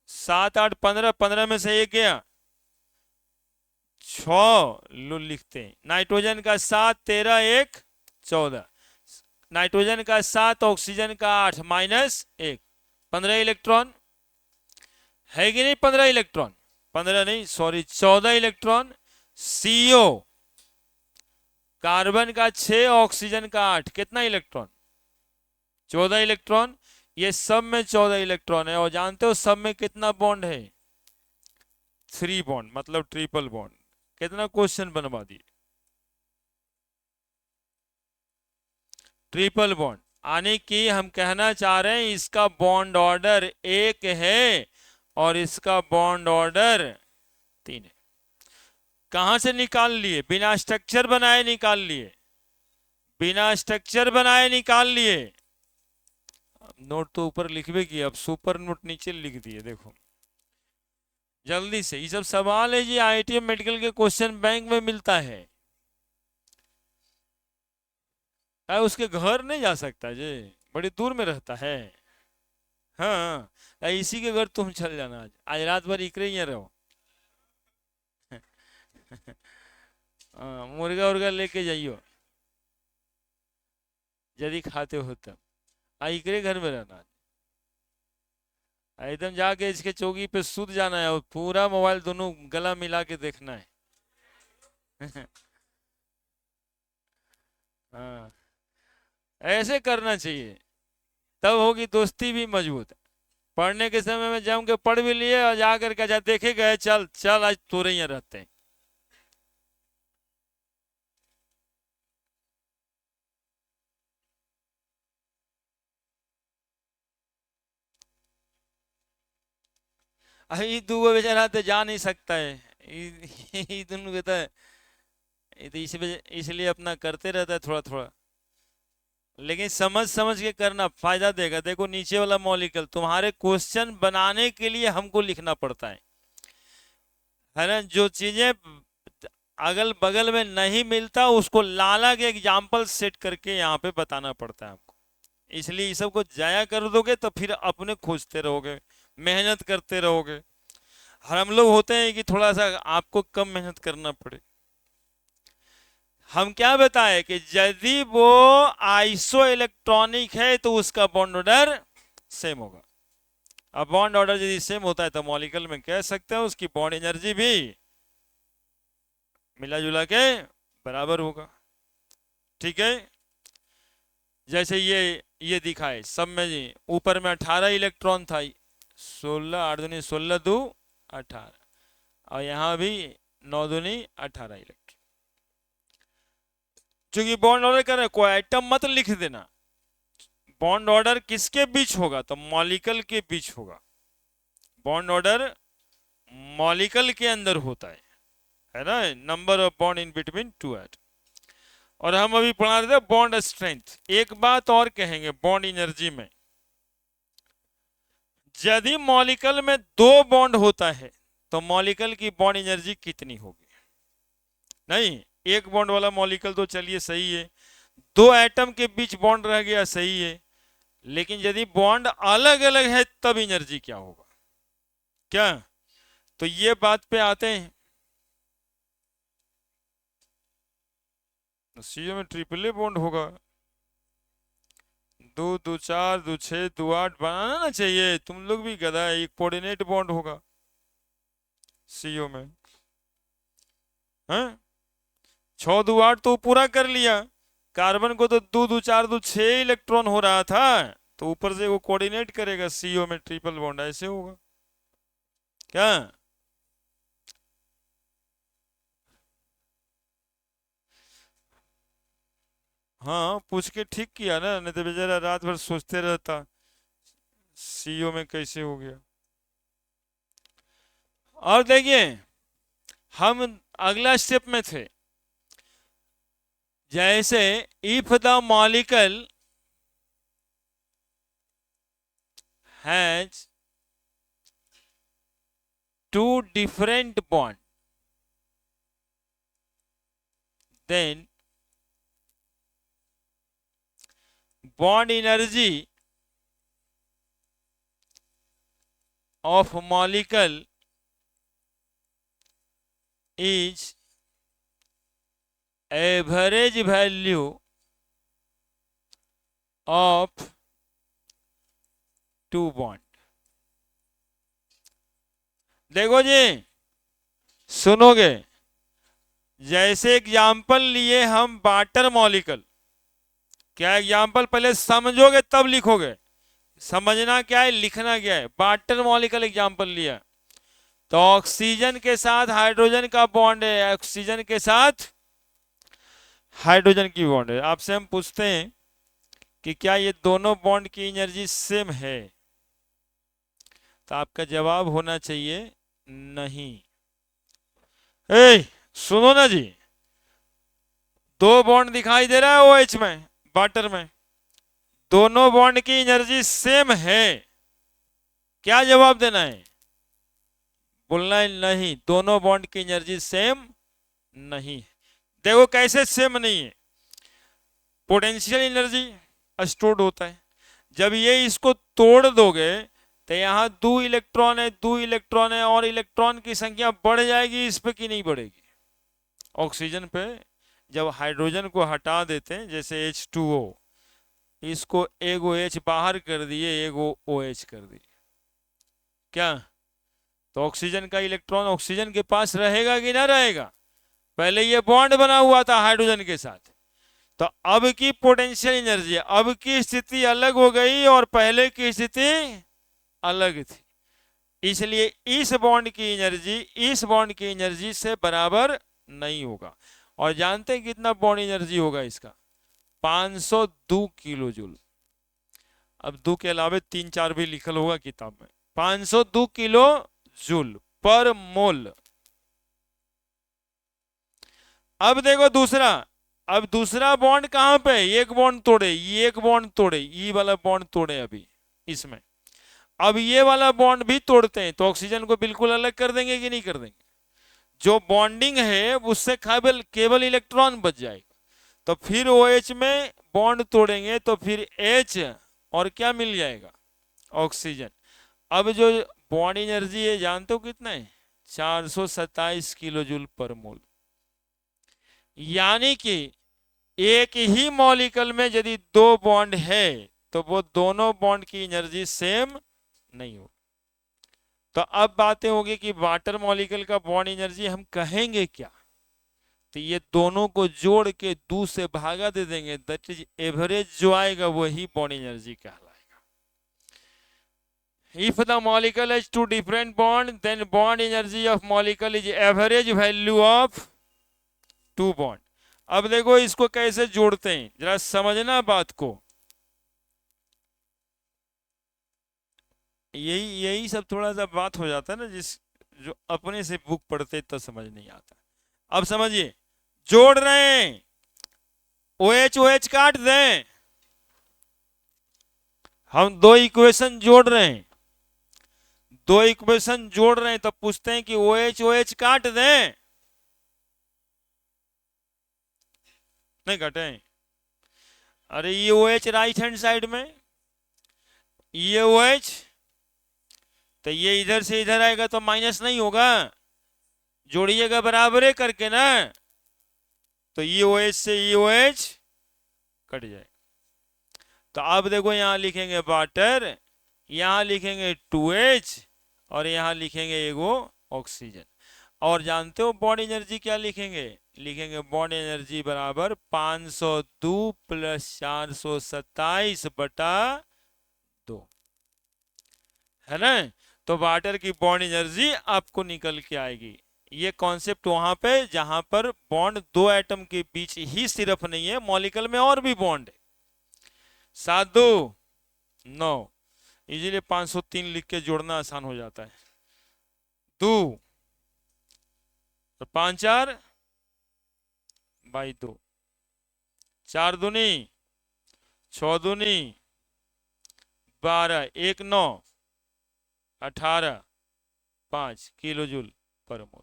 A: 7 8 15, 15 में से एक गया 6 लिखते हैं। नाइट्रोजन का 7 13 1 14, नाइट्रोजन का 7 ऑक्सीजन का 8 माइनस 1, 15 इलेक्ट्रॉन है कि नहीं, 15 इलेक्ट्रॉन, 15 नहीं सॉरी 14 इलेक्ट्रॉन। CO कार्बन का 6 ऑक्सीजन का 8, कितना इलेक्ट्रॉन, 14 इलेक्ट्रॉन। ये सब में 14 इलेक्ट्रॉन है और जानते हो सब में कितना बॉन्ड है, 3 बॉन्ड, मतलब ट्रिपल बॉन्ड। कितना क्वेश्चन बनवा दिए, ट्रिपल बॉन्ड, यानी कि हम कहना चाह रहे हैं इसका बॉन्ड ऑर्डर 1 है और इसका बॉन्ड ऑर्डर 3 है। कहां से निकाल लिए, बिना स्ट्रक्चर बनाए निकाल लिए, बिना स्ट्रक्चर बनाए निकाल लिए। नोट तो ऊपर लिख भी किया, अब सुपर नोट नीचे लिख दिए, देखो जल्दी से, ये सब सवाल है जी IIT मेडिकल के क्वेश्चन बैंक में मिलता है। उसके घर नहीं जा सकता जी, बड़ी दूर में रहता है। हाँ इसी के घर तुम चल जाना, आज आज रात भर इकरे ही रहो। मुर्गा उर्गा लेके जाइयो यदि खाते हो तब, इकरे घर में रहना, एकदम जाके इसके चौकी पे सूत जाना है और पूरा मोबाइल दोनों गला मिला के देखना है। हाँ ऐसे करना चाहिए, तब होगी दोस्ती भी मजबूत। पढ़ने के समय में जम के पढ़ भी लिए और जाकर के जा देखे गए, चल चल आज तोरे यहाँ रहते हैं। अभी दू बेचारा तो जा नहीं सकता है, दोनों कहता है, इसलिए अपना करते रहता है थोड़ा थोड़ा, लेकिन समझ समझ के करना फायदा देगा। देखो नीचे वाला मॉलिक्यूल तुम्हारे क्वेश्चन बनाने के लिए हमको लिखना पड़ता है ना, जो चीजें अगल बगल में नहीं मिलता उसको लाला के एग्जाम्पल सेट करके यहाँ पे बताना पड़ता है हमको। इसलिए ये सब को जाया कर दोगे तो फिर अपने खोजते रहोगे, मेहनत करते रहोगे। और हम लोग होते हैं कि थोड़ा सा आपको कम मेहनत करना पड़े। हम क्या बताएं कि यदि वो आइसो इलेक्ट्रॉनिक है तो उसका बॉन्ड ऑर्डर सेम होगा। अब बॉन्ड ऑर्डर यदि सेम होता है तो मॉलिक्यूल में कह सकते हैं उसकी बॉन्ड एनर्जी भी मिला जुला के बराबर होगा। ठीक है, जैसे ये दिखाए सब में जी, ऊपर में 18 इलेक्ट्रॉन था, 16 8 दूनी 16 2 18, और यहाँ भी 9 दूनी 18 इलेक्ट्रॉन। चूंकि बॉन्ड ऑर्डर कर रहे हैं, कोई आइटम मत लिख देना, बॉन्ड ऑर्डर किसके बीच होगा तो मॉलिक्यूल के बीच होगा। बॉन्ड ऑर्डर मॉलिक्यूल के अंदर होता है ना, number of bond in between two atom. और हम अभी पढ़ा रहे थे बॉन्ड स्ट्रेंथ। एक बात और कहेंगे बॉन्ड एनर्जी में, यदि मॉलिक्यूल में 2 बॉन्ड होता है तो मॉलिक्यूल की बॉन्ड एनर्जी कितनी होगी? नहीं, एक बॉन्ड वाला मॉलिक्यूल तो चलिए सही है, 2 एटम के बीच बॉन्ड रह गया सही है, लेकिन यदि बॉन्ड अलग अलग है तब एनर्जी क्या होगा? क्या? तो ये बात पे आते हैं, सीओ में ट्रिपल ए बॉन्ड होगा, 2 2 4 2 6 2 8 बनाना ना चाहिए, तुम लोग भी गधा है। एक कोऑर्डिनेट बॉन्ड होगा सीओ में, हैं? 6 2 8 तो पूरा कर लिया, कार्बन को तो 2 2 4 2 6 इलेक्ट्रॉन हो रहा था, तो ऊपर से वो कोऑर्डिनेट करेगा, सीओ में ट्रिपल बॉन्ड ऐसे होगा। क्या? हाँ, पूछ के ठीक किया ना, नहीं तो बेचारा रात भर सोचते रहता सीओ में कैसे हो गया। और देखिए हम अगला स्टेप में थे, जैसे if the molecule has 2 different bond, then bond energy of molecule is average value of 2 bond। देखो जी, सुनोगे, जैसे एग्जाम्पल लिए हम वाटर मॉलिक्यूल, क्या एग्जाम्पल पहले समझोगे तब लिखोगे, समझना क्या है लिखना क्या है। वाटर मॉलिक्यूल एग्जाम्पल लिया तो ऑक्सीजन के साथ हाइड्रोजन का बॉन्ड है, ऑक्सीजन के साथ हाइड्रोजन की बॉन्ड है। आपसे हम पूछते हैं कि क्या ये दोनों बॉन्ड की एनर्जी सेम है, तो आपका जवाब होना चाहिए नहीं। सुनो ना जी, 2 बॉन्ड दिखाई दे रहा है OH में, वाटर में, दोनों बॉन्ड की एनर्जी सेम है, क्या जवाब देना है? बोलना है नहीं, दोनों बॉन्ड की एनर्जी सेम नहीं है। देखो कैसे सेम नहीं है, पोटेंशियल एनर्जी स्टोर्ड होता है, जब ये इसको तोड़ दोगे तो यहाँ 2 इलेक्ट्रॉन है, 2 इलेक्ट्रॉन है, और इलेक्ट्रॉन की संख्या बढ़ जाएगी इस पे कि नहीं बढ़ेगी? ऑक्सीजन पे जब हाइड्रोजन को हटा देते हैं, जैसे H2O, इसको एगो H बाहर कर दिए, एगो OH कर दिए, क्या? तो ऑक्सीजन का इलेक्ट्रॉन ऑक्सीजन के पास रहेगा कि ना रहेगा? पहले ये बॉन्ड बना हुआ था हाइड्रोजन के साथ, तो अब की पोटेंशियल एनर्जी, अब की स्थिति अलग हो गई और पहले की स्थिति अलग थी, इसलिए इस बॉन्ड की एनर्जी इस बॉन्ड की एनर्जी से बराबर नहीं होगा। और जानते हैं कितना बॉन्ड एनर्जी होगा इसका? 502 किलो जूल। अब 2 के अलावे 3 4 भी लिखल होगा किताब में। 502 किलो जूल पर मोल। अब देखो दूसरा, अब दूसरा बॉन्ड कहां पे? एक बॉन्ड तोड़े, ये एक बॉन्ड तोड़े, ये वाला बॉन्ड तोड़े अभी इसमें, अब ये वाला बॉन्ड भी तोड़ते हैं तो ऑक्सीजन को बिल्कुल अलग कर देंगे कि नहीं कर देंगे? जो बॉन्डिंग है उससे केवल इलेक्ट्रॉन बच जाएगा, तो फिर OH में बॉन्ड तोड़ेंगे तो फिर H और क्या मिल जाएगा? ऑक्सीजन। अब जो बॉन्ड एनर्जी है जानते हो कितना है? 427 किलो जूल पर मोल। यानी कि एक ही मॉलिक्यूल में यदि 2 बॉन्ड है तो वो दोनों बॉन्ड की एनर्जी सेम नहीं होगी। तो अब बातें होगी कि वाटर मॉलिक्यूल का बॉन्ड एनर्जी हम कहेंगे क्या। तो ये दोनों को जोड़ के 2 से भागा दे देंगे, दैट इज एवरेज जो आएगा वही बॉन्ड एनर्जी कहलाएगा। If the molecule has two different bond then bond energy of molecule is average value of 2 bond. अब देखो इसको कैसे जोड़ते हैं, जरा समझना बात को। यही यही सब थोड़ा सा बात हो जाता है ना, जिस जो अपने से बुक पढ़ते तो समझ नहीं आता। अब समझिए, जोड़ रहे हैं, OH OH काट दें, हम दो इक्वेशन जोड़ रहे हैं, दो इक्वेशन जोड़ रहे हैं, तो पूछते हैं कि OH OH काट दें, नहीं काटे। अरे ये OH राइट हैंड साइड में, ये OH, तो ये इधर से इधर आएगा तो माइनस नहीं होगा, जोड़िएगा बराबर करके ना, तो ये OH से ये OH कट जाए। तो अब देखो यहां लिखेंगे वाटर, यहां लिखेंगे 2H, और यहां लिखेंगे एगो ऑक्सीजन। और जानते हो बॉन्ड एनर्जी क्या लिखेंगे, लिखेंगे बॉन्ड एनर्जी बराबर 502 प्लस 427 बटा 2, है ना। तो वाटर की बॉन्ड एनर्जी आपको निकल के आएगी। ये कॉन्सेप्ट वहां पे जहां पर बॉन्ड दो एटम के बीच ही सिर्फ नहीं है, मॉलिक्यूल में और भी बॉन्ड है। 7 2 9, इजीली 503 लिख के जोड़ना आसान हो जाता है। 2 और 5 4 बाई 2, 4 दूनी 6 दूनी 12, 1 9 18 5 किलो जूल पर मोल।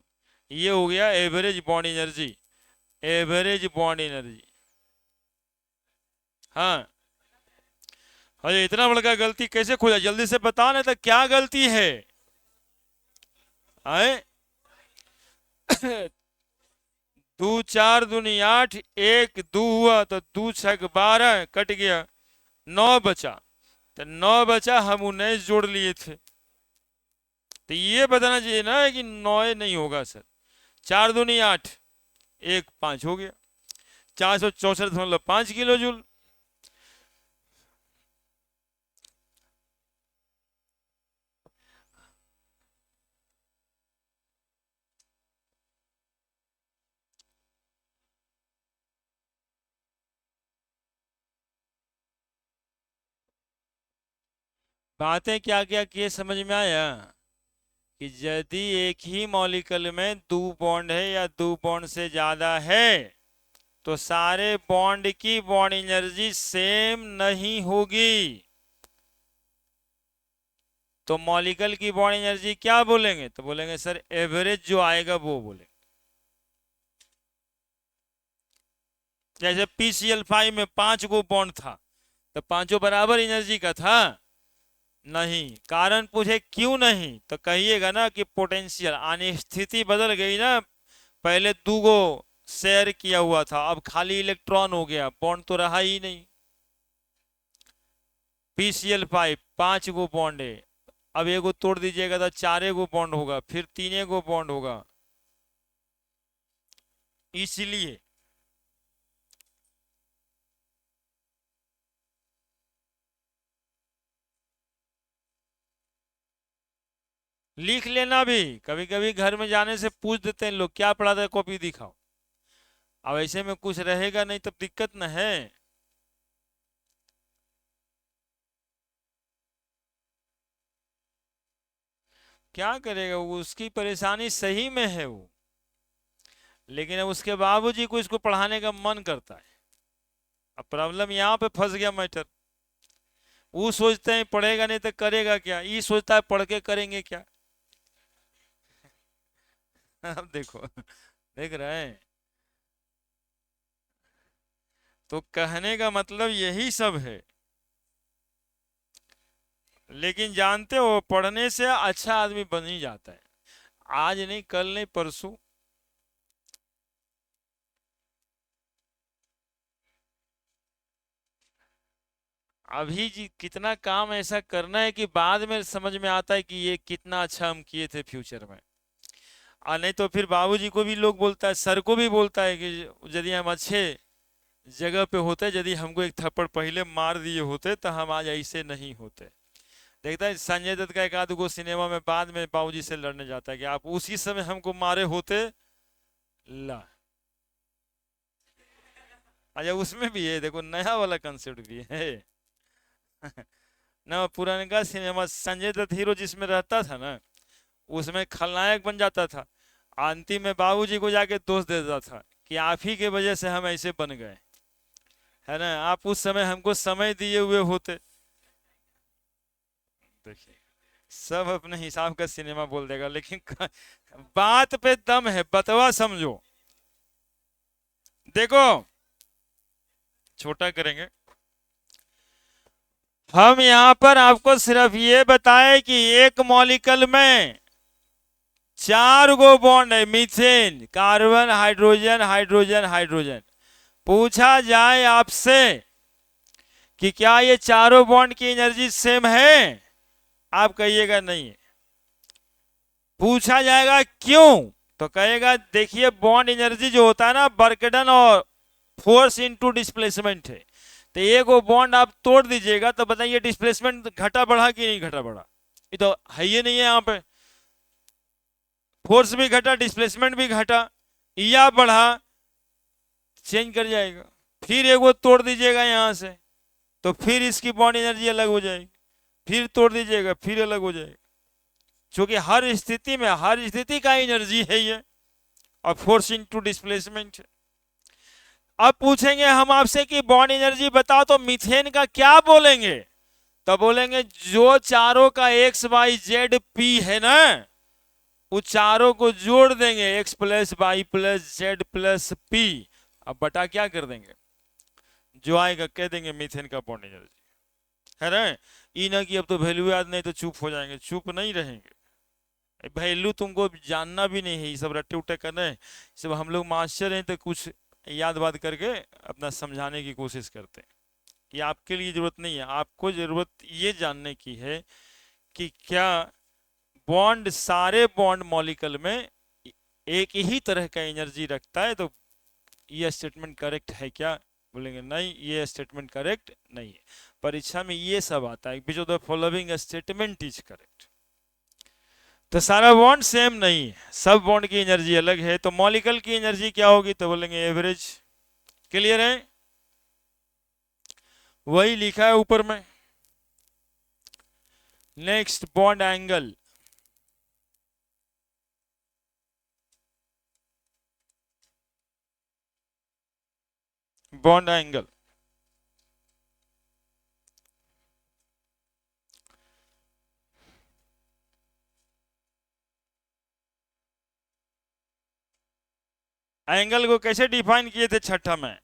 A: ये हो गया average bond energy, average bond energy. हाँ, अरे इतना बड़ा गलती कैसे खोजा, जल्दी से बता, नहीं तो क्या गलती है आए। 2 4 दूनी 8, 1 2 हुआ तो 2 6 12 कट गया, 9 बचा, तो 9 बचा, हम 19 जोड़ लिए थे। तो ये बताना चाहिए ना कि 9 नहीं होगा सर। 4 दूनी 8, 1 5 हो गया, 464.5 किलो जूल। बातें क्या क्या किए समझ में आया, कि यदि एक ही मॉलिक्यूल में 2 बॉन्ड है या 2 बॉन्ड से ज्यादा है, तो सारे बॉन्ड की बॉन्ड एनर्जी सेम नहीं होगी। तो मॉलिक्यूल की बॉन्ड एनर्जी क्या बोलेंगे, तो बोलेंगे सर एवरेज जो आएगा वो बोलेंगे। जैसे PCl5 में 5 गो बॉन्ड था, तो पांचों बराबर एनर्जी का था नहीं, कारण पूछे क्यों नहीं, तो कहिएगा ना कि पोटेंशियल आने स्थिति बदल गई ना, पहले 2 गो शेयर किया हुआ था, अब खाली इलेक्ट्रॉन हो गया, बॉन्ड तो रहा ही नहीं। PCl5 5 गो बॉन्ड है, अब एगो तोड़ दीजिएगा तो 4 गो बॉन्ड होगा, फिर 3 गो बॉन्ड होगा, इसलिए लिख लेना भी, कभी कभी घर में जाने से पूछ देते हैं लोग क्या पढ़ा था, कॉपी दिखाओ। अब ऐसे में कुछ रहेगा नहीं तब दिक्कत न है। क्या करेगा वो, उसकी परेशानी सही में है वो, लेकिन अब उसके बावजूद को इसको पढ़ाने का मन करता है। अब प्रॉब्लम यहाँ पे फंस गया मैटर। वो सोचते हैं पढ़ेगा नहीं तो करेगा क्या, ये सोचता है पढ़ के करेंगे क्या। अब देखो, देख रहे हैं, तो कहने का मतलब यही सब है। लेकिन जानते हो पढ़ने से अच्छा आदमी बन ही जाता है, आज नहीं कल नहीं परसों। अभी जी कितना काम ऐसा करना है कि बाद में समझ में आता है कि ये कितना अच्छा हम किए थे फ्यूचर में। नहीं तो फिर बाबूजी को भी लोग बोलता है, सर को भी बोलता है कि यदि हम अच्छे जगह पे होते, यदि हमको एक थप्पड़ पहले मार दिए होते तो हम आज ऐसे नहीं होते। देखता है संजय दत्त का एक आध गो सिनेमा में बाद में बाबूजी से लड़ने जाता है कि आप उसी समय हमको मारे होते। ला, अच्छा उसमें भी है, देखो नया वाला कंसेप्ट भी है। ना पुराने सिनेमा संजय दत्त हीरो जिसमें रहता था ना, उसमें खलनायक बन जाता था, अंतिम में बाबूजी को जाके दोष दे देता था कि आप ही के वजह से हम ऐसे बन गए, है ना, आप उस समय हमको समय दिए हुए होते। देखिए सब अपने हिसाब का सिनेमा बोल देगा, लेकिन बात पे दम है, बतवा समझो। देखो छोटा करेंगे, हम यहां पर आपको सिर्फ ये बताएं कि एक मॉलिक्यूल में 4 गो बॉन्ड है, methane, carbon, hydrogen, hydrogen, hydrogen. पूछा जाए आपसे कि क्या ये चारों बॉन्ड की एनर्जी सेम है, आप कहिएगा नहीं है। पूछा जाएगा क्यों, तो कहेगा देखिए बॉन्ड एनर्जी जो होता है ना, वर्कडन और फोर्स इनटू डिस्प्लेसमेंट है। तो एक वो बॉन्ड आप तोड़ दीजिएगा तो बताइए डिस्प्लेसमेंट घटा बढ़ा कि नहीं घटा बढ़ा, ये तो है ही नहीं है। यहाँ पे फोर्स भी घटा, डिस्प्लेसमेंट भी घटा, या बढ़ा, चेंज कर जाएगा। फिर एक वो तोड़ दीजिएगा यहां से, तो फिर इसकी बॉन्ड एनर्जी अलग हो जाएगी, फिर तोड़ दीजिएगा फिर अलग हो जाएगा, क्योंकि हर स्थिति में हर स्थिति का एनर्जी है ये, और फोर्स इनटू डिस्प्लेसमेंट। अब पूछेंगे हम आपसे कि बॉन्ड एनर्जी बताओ, तो मीथेन का क्या बोलेंगे, तो बोलेंगे जो चारों का एक्स वाई जेड पी है ना, वो चारों को जोड़ देंगे, x plus y plus z plus p. अब बटा क्या कर देंगे, जो आएगा कह देंगे मीथेन का बॉन्ड एनर्जी, है ना। ये ना कि अब तो वैल्यू याद नहीं तो चुप हो जाएंगे, चुप नहीं रहेंगे। वैल्यू तुमको जानना भी नहीं है, ये सब रट्टे उट्टे करना है, सब हम लोग मास्टर हैं तो कुछ याद बात करके अपना समझाने की कोशिश करते हैं कि आपके लिए जरूरत नहीं है, आपको जरूरत ये जानने की है कि क्या बॉन्ड, सारे बॉन्ड मॉलिक्यूल में एक ही तरह का एनर्जी रखता है। तो ये स्टेटमेंट करेक्ट है क्या, बोलेंगे नहीं ये स्टेटमेंट करेक्ट नहीं है। परीक्षा में ये सब आता है, which of the following statement is correct. तो सारा बॉन्ड सेम नहीं है, सब बॉन्ड की एनर्जी अलग है। तो मॉलिक्यूल की एनर्जी क्या होगी, तो बोलेंगे एवरेज। क्लियर है, वही लिखा है ऊपर में। Next bond angle, bond angle angle को कैसे डिफाइन किए थे छठा में,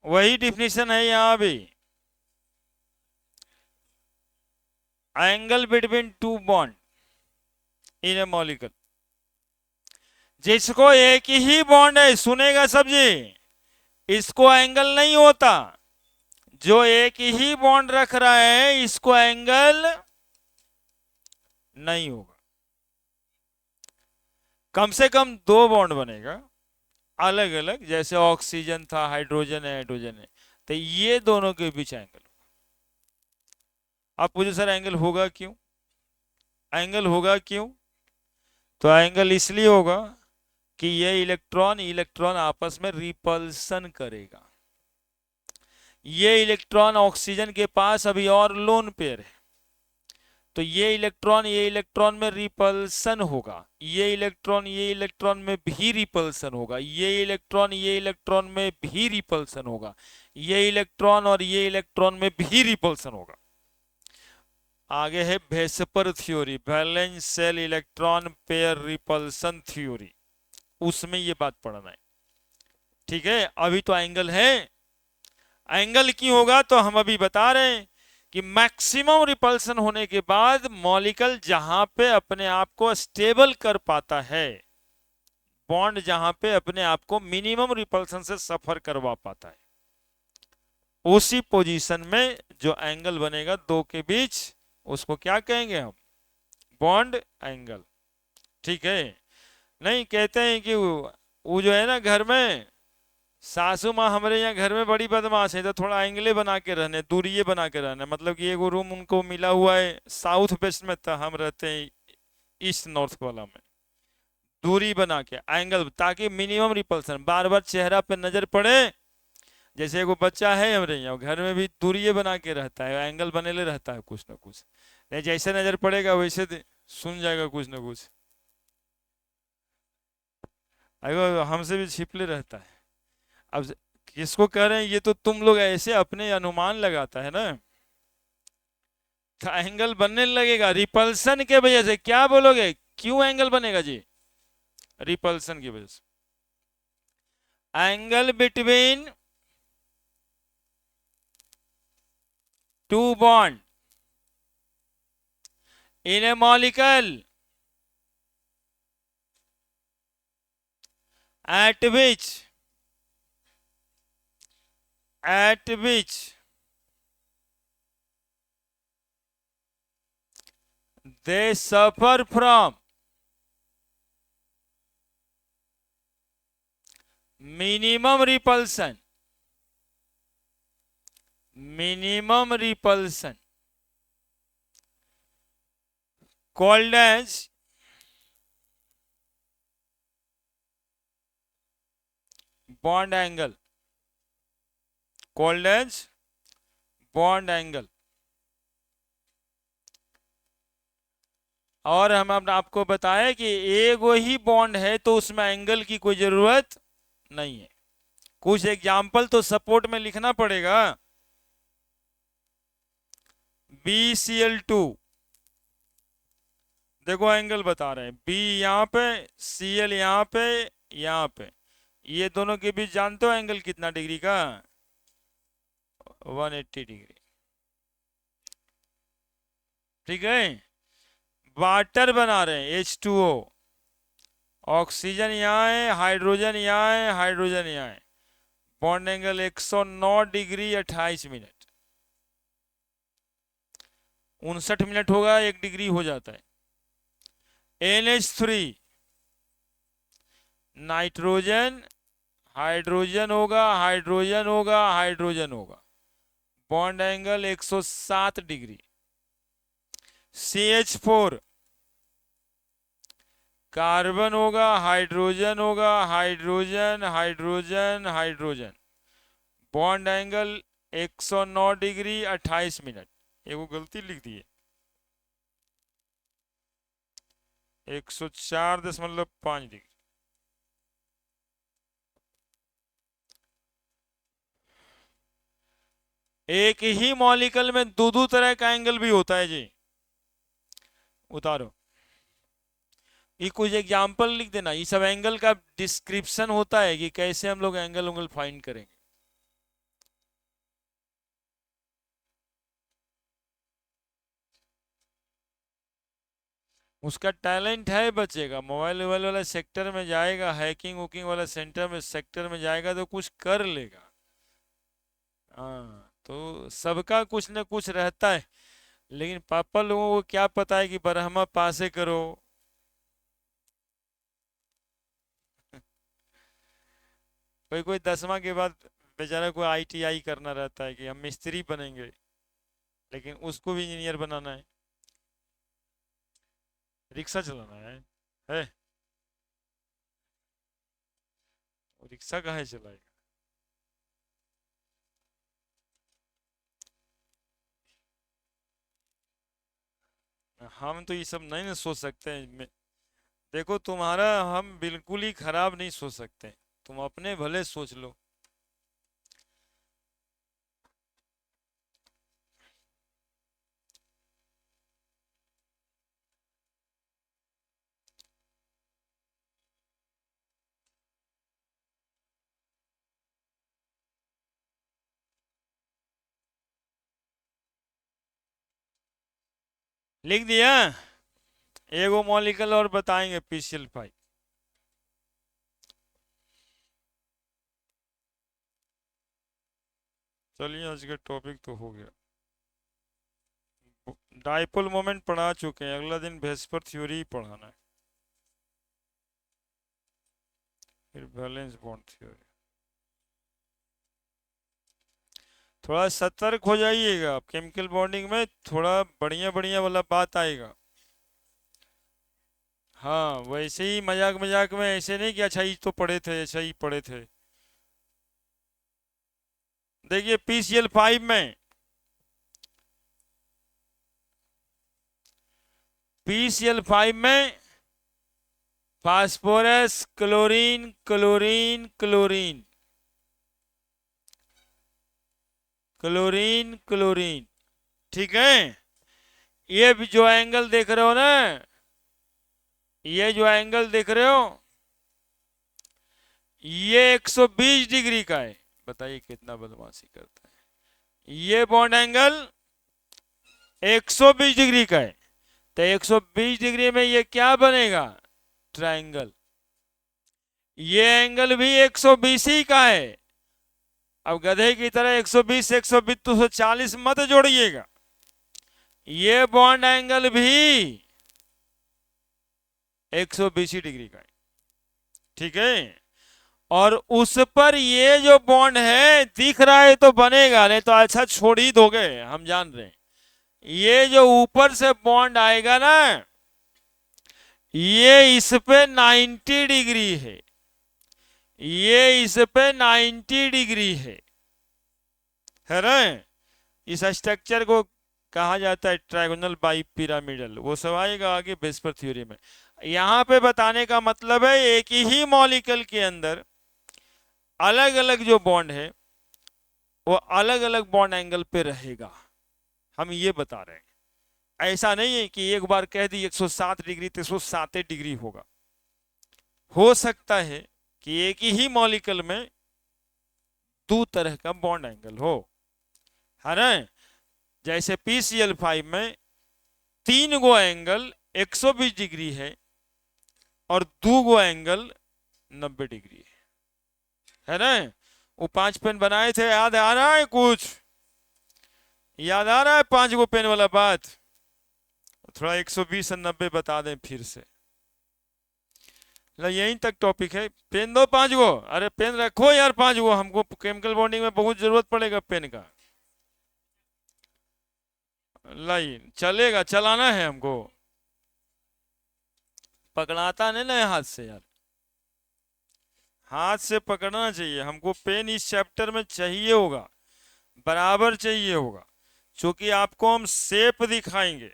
A: वही डिफिनेशन है यहां भी। Angle between two bond in A molecule, जिसको एक ही बॉन्ड है, सुनेगा सब जी, इसको एंगल नहीं होता। जो एक ही बॉन्ड रख रहा है इसको एंगल नहीं होगा। कम से कम 2 बॉन्ड बनेगा अलग अलग, जैसे ऑक्सीजन था, हाइड्रोजन है, हाइड्रोजन है, तो ये दोनों के बीच एंगल। आप पूछे सर एंगल होगा क्यों, एंगल होगा क्यों, तो एंगल इसलिए होगा कि ये इलेक्ट्रॉन इलेक्ट्रॉन आपस में रिपल्सन करेगा। ये इलेक्ट्रॉन ऑक्सीजन के पास अभी और लोन पेयर है, तो ये इलेक्ट्रॉन में रिपल्सन होगा, ये इलेक्ट्रॉन में भी रिपल्सन होगा, ये इलेक्ट्रॉन में भी रिपल्सन होगा, ये इलेक्ट्रॉन और ये इलेक्ट्रॉन में भी रिपल्सन होगा। आगे है VSEPR theory, valence shell electron pair repulsion theory, उसमें ये बात पढ़ना है। ठीक है, अभी तो एंगल है, एंगल क्यों होगा तो हम अभी बता रहे हैं कि मैक्सिमम रिपल्सन होने के बाद मॉलिक्यूल जहां पे अपने आप को स्टेबल कर पाता है, बॉन्ड जहां पे अपने आप को मिनिमम रिपल्सन से सफर करवा पाता है, उसी पोजीशन में जो एंगल बनेगा दो के बीच, उसको क्या कहेंगे हम? Bond angle. ठीक है। नहीं कहते हैं कि वो जो है ना घर में सासू माँ हमारे यहाँ घर में बड़ी बदमाश है, तो थोड़ा एंगले बना के रहने, दूरिये बना के रहने, मतलब कि एक रूम उनको मिला हुआ है साउथ वेस्ट में, तो हम रहते हैं ईस्ट नॉर्थ वाला में। दूरी बना के एंगल, ताकि मिनिमम रिपल्सन, बार बार चेहरा पे नजर पड़े। जैसे एगो बच्चा है हमारे यहाँ घर में भी दूरिये बना के रहता है, एंगल बनेले रहता है कुछ ना कुछ, जैसे नजर पड़ेगा वैसे सुन जाएगा कुछ ना कुछ, अगर हमसे भी छिपले रहता है। अब किसको कह रहे हैं? ये तो तुम लोग ऐसे अपने अनुमान लगाता है ना, तो एंगल बनने लगेगा रिपल्सन के वजह से। क्या बोलोगे, क्यों एंगल बनेगा जी? रिपल्सन की वजह से। Angle between two bond in A molecule at which they suffer from minimum repulsion called as bond angle, called as bond angle। और हम अपने आपको बताया कि एक ही बॉन्ड है तो उसमें एंगल की कोई जरूरत नहीं है। कुछ एग्जाम्पल तो सपोर्ट में लिखना पड़ेगा। BCl2, देखो एंगल बता रहे हैं, B यहाँ पे, Cl यहाँ पे, यहाँ पे, ये दोनों के बीच जानते हो एंगल कितना डिग्री का? 180 डिग्री। ठीक है। वाटर बना रहे हैं H2O, ऑक्सीजन यहाँ है, हाइड्रोजन यहाँ है, हाइड्रोजन यहाँ है, bond angle 109 degree 28 minute. 59 minute होगा, 1 डिग्री हो जाता है। NH3, नाइट्रोजन, हाइड्रोजन होगा, हाइड्रोजन होगा, हाइड्रोजन होगा, bond angle 107 degree. CH4, carbon होगा, हाइड्रोजन होगा, hydrogen, hydrogen, hydrogen, bond angle 109 degree 28 minute. एगो गलती लिख दी है, 104.5 डिग्री। एक ही मॉलिक्यूल में दो तरह का एंगल भी होता है जी। उतारो, ये कुछ एग्जाम्पल लिख देना, ये सब एंगल का डिस्क्रिप्शन होता है कि कैसे हम लोग एंगल उंगल फाइंड करेंगे। उसका टैलेंट है बच्चे का, मोबाइल वोबाइल वाला सेक्टर में जाएगा, हैकिंग वुकिंग वाला सेक्टर में जाएगा तो कुछ कर लेगा। हाँ, तो सबका कुछ न कुछ रहता है, लेकिन पापा लोगों को क्या पता है कि ब्रह्मा पासे करो। कोई कोई 10वां के बाद बेचारा कोई ITI करना रहता है कि हम मिस्त्री बनेंगे, लेकिन उसको भी इंजीनियर बनाना है। रिक्शा चलाना है? रिक्शा कहाँ चलाएगा? हम तो ये सब नहीं ना सोच सकते हैं। देखो तुम्हारा हम बिल्कुल ही खराब नहीं सोच सकते, तुम अपने भले सोच लो। लिख दिया। एगो मॉलिक्यूल और बताएंगे PCl5। चलिए आज का टॉपिक तो हो गया। डाइपोल मोमेंट पढ़ा चुके हैं, अगला दिन वेस्पर थ्योरी ही पढ़ाना है, फिर वैलेंस बॉन्ड थ्योरी। थोड़ा सतर्क हो जाइएगा, आप केमिकल बॉन्डिंग में थोड़ा बढ़िया बढ़िया वाला बात आएगा। हाँ वैसे ही मजाक मजाक में ऐसे नहीं कि अच्छा ही तो पढ़े थे, ऐसा ही पढ़े थे। देखिए PCl5 में phosphorus chlorine chlorine chlorine chlorine chlorine, ठीक है। ये भी जो एंगल देख रहे हो ना, ये जो एंगल देख रहे हो, ये 120 डिग्री का है। बताइए कितना बदमाशी करता है। ये बॉन्ड एंगल 120 डिग्री का है, तो 120 डिग्री में ये क्या बनेगा, ट्रायंगल। ये एंगल भी 120 ही का है। अब गधे की तरह 120 120 240 मत जोड़िएगा। ये बॉन्ड एंगल भी 120 डिग्री का है, ठीक है। और उस पर ये जो बॉन्ड है दिख रहा है तो बनेगा, नहीं तो अच्छा छोड़ ही दोगे, हम जान रहे हैं। ये जो ऊपर से बॉन्ड आएगा ना, ये इस पे 90 डिग्री है, ये इस पे 90 डिग्री है ना। इस स्ट्रक्चर को कहा जाता है ट्रायगोनल बाई पिरामिडल, वो सब आएगा आगे वेस्पर थ्योरी में। यहां पे बताने का मतलब है एक ही मॉलिक्यूल के अंदर अलग अलग जो बॉन्ड है वो अलग अलग बॉन्ड एंगल पे रहेगा, हम ये बता रहे हैं। ऐसा नहीं है कि एक बार कह दी 107 डिग्री तो 107 डिग्री होगा। हो सकता है कि एक ही मॉलिक्यूल में दो तरह का बॉन्ड एंगल हो, है ना। जैसे PCl5 में 3 गो एंगल 120 डिग्री है और 2 गो एंगल 90 डिग्री है ना। वो 5 पेन बनाए थे, याद आ रहा है कुछ, याद आ रहा है 5 गो पेन वाला बात। थोड़ा 120 और 90 बता दें फिर से, यहीं तक टॉपिक है। पेन दो 5 गो, अरे पेन रखो यार 5 गो, हमको केमिकल बॉन्डिंग में बहुत जरूरत पड़ेगा पेन का। लाइन चलेगा, चलाना है हमको, पकड़ाता नहीं ना हाथ से यार, हाथ से पकड़ना चाहिए हमको। पेन इस चैप्टर में चाहिए होगा, बराबर चाहिए होगा, क्योंकि आपको हम शेप दिखाएंगे।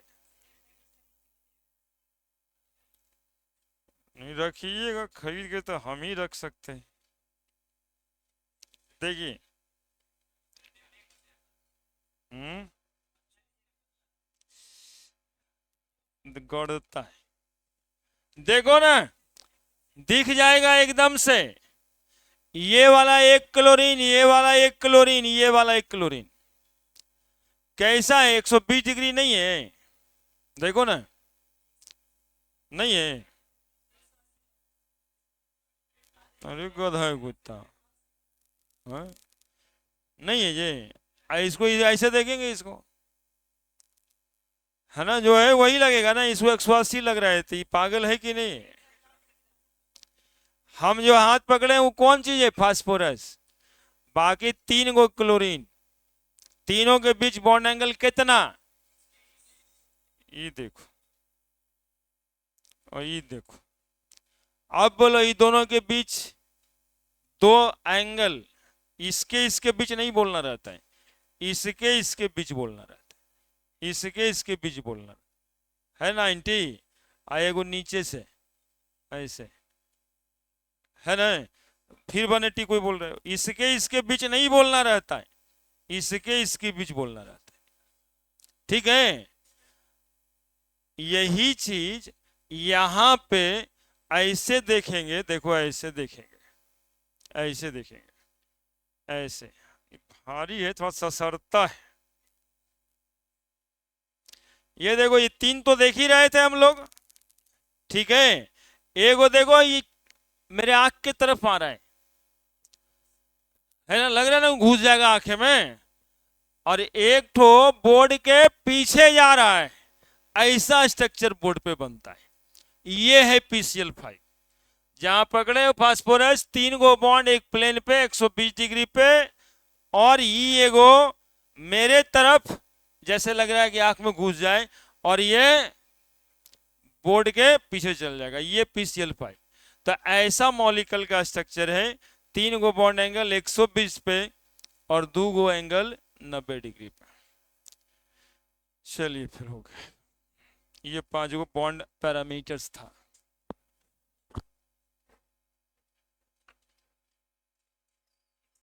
A: नहीं रखिएगा, खरीद के तो हम ही रख सकते हैं। देखिए गौड़ता है, देखो ना, दिख जाएगा एकदम से। ये वाला एक क्लोरीन, ये वाला एक क्लोरीन, ये वाला एक क्लोरीन, कैसा है, 120 डिग्री नहीं है, देखो ना, नहीं है। अरे गधा है कुत्ता, हाँ? नहीं है ये, इसको ऐसे देखेंगे इसको, है ना, जो है वही लगेगा ना। इसको 180 लग रहा है, तो ये पागल है कि नहीं। हम जो हाथ पकड़े वो कौन चीज है, फास्फोरस, बाकी 3 गो क्लोरीन, तीनों के बीच बॉन्ड एंगल कितना, ये देखो और ये देखो। अब बोलो ये दोनों के बीच दो एंगल, इसके इसके बीच नहीं बोलना रहता है, इसके इसके बीच बोलना रहता है, इसके इसके बीच बोलना है 90। आएगो नीचे से ऐसे, है ना। फिर 180 कोई बोल रहे हो, इसके इसके बीच नहीं बोलना रहता है, इसके इसके बीच बोलना रहता है, ठीक है। यही चीज यहां पे ऐसे देखेंगे, देखो ऐसे देखेंगे, ऐसे देखेंगे, ऐसे भारी है, थोड़ा ससरता है। ये देखो, ये 3 तो देख ही रहे थे हम लोग, ठीक है। एगो देखो ये मेरे आंख के तरफ आ रहा है ना, लग रहा है ना घुस जाएगा आंखें में, और एक ठो बोर्ड के पीछे जा रहा है, ऐसा स्ट्रक्चर बोर्ड पे बनता है। ये है PCl5। जहां पकड़े फास्फोरस 3 गो बॉन्ड एक प्लेन पे 120 डिग्री पे, और ये एगो मेरे तरफ जैसे लग रहा है कि आंख में घुस जाए, और ये बोर्ड के पीछे चल जाएगा, ये PCl5। तो ऐसा मॉलिक्यूल का स्ट्रक्चर है, 3 गो बॉन्ड एंगल 120 पे और 2 गो एंगल 90 डिग्री पे। चलिए फिर हो गए, ये 5 गो बॉन्ड पैरामीटर्स था।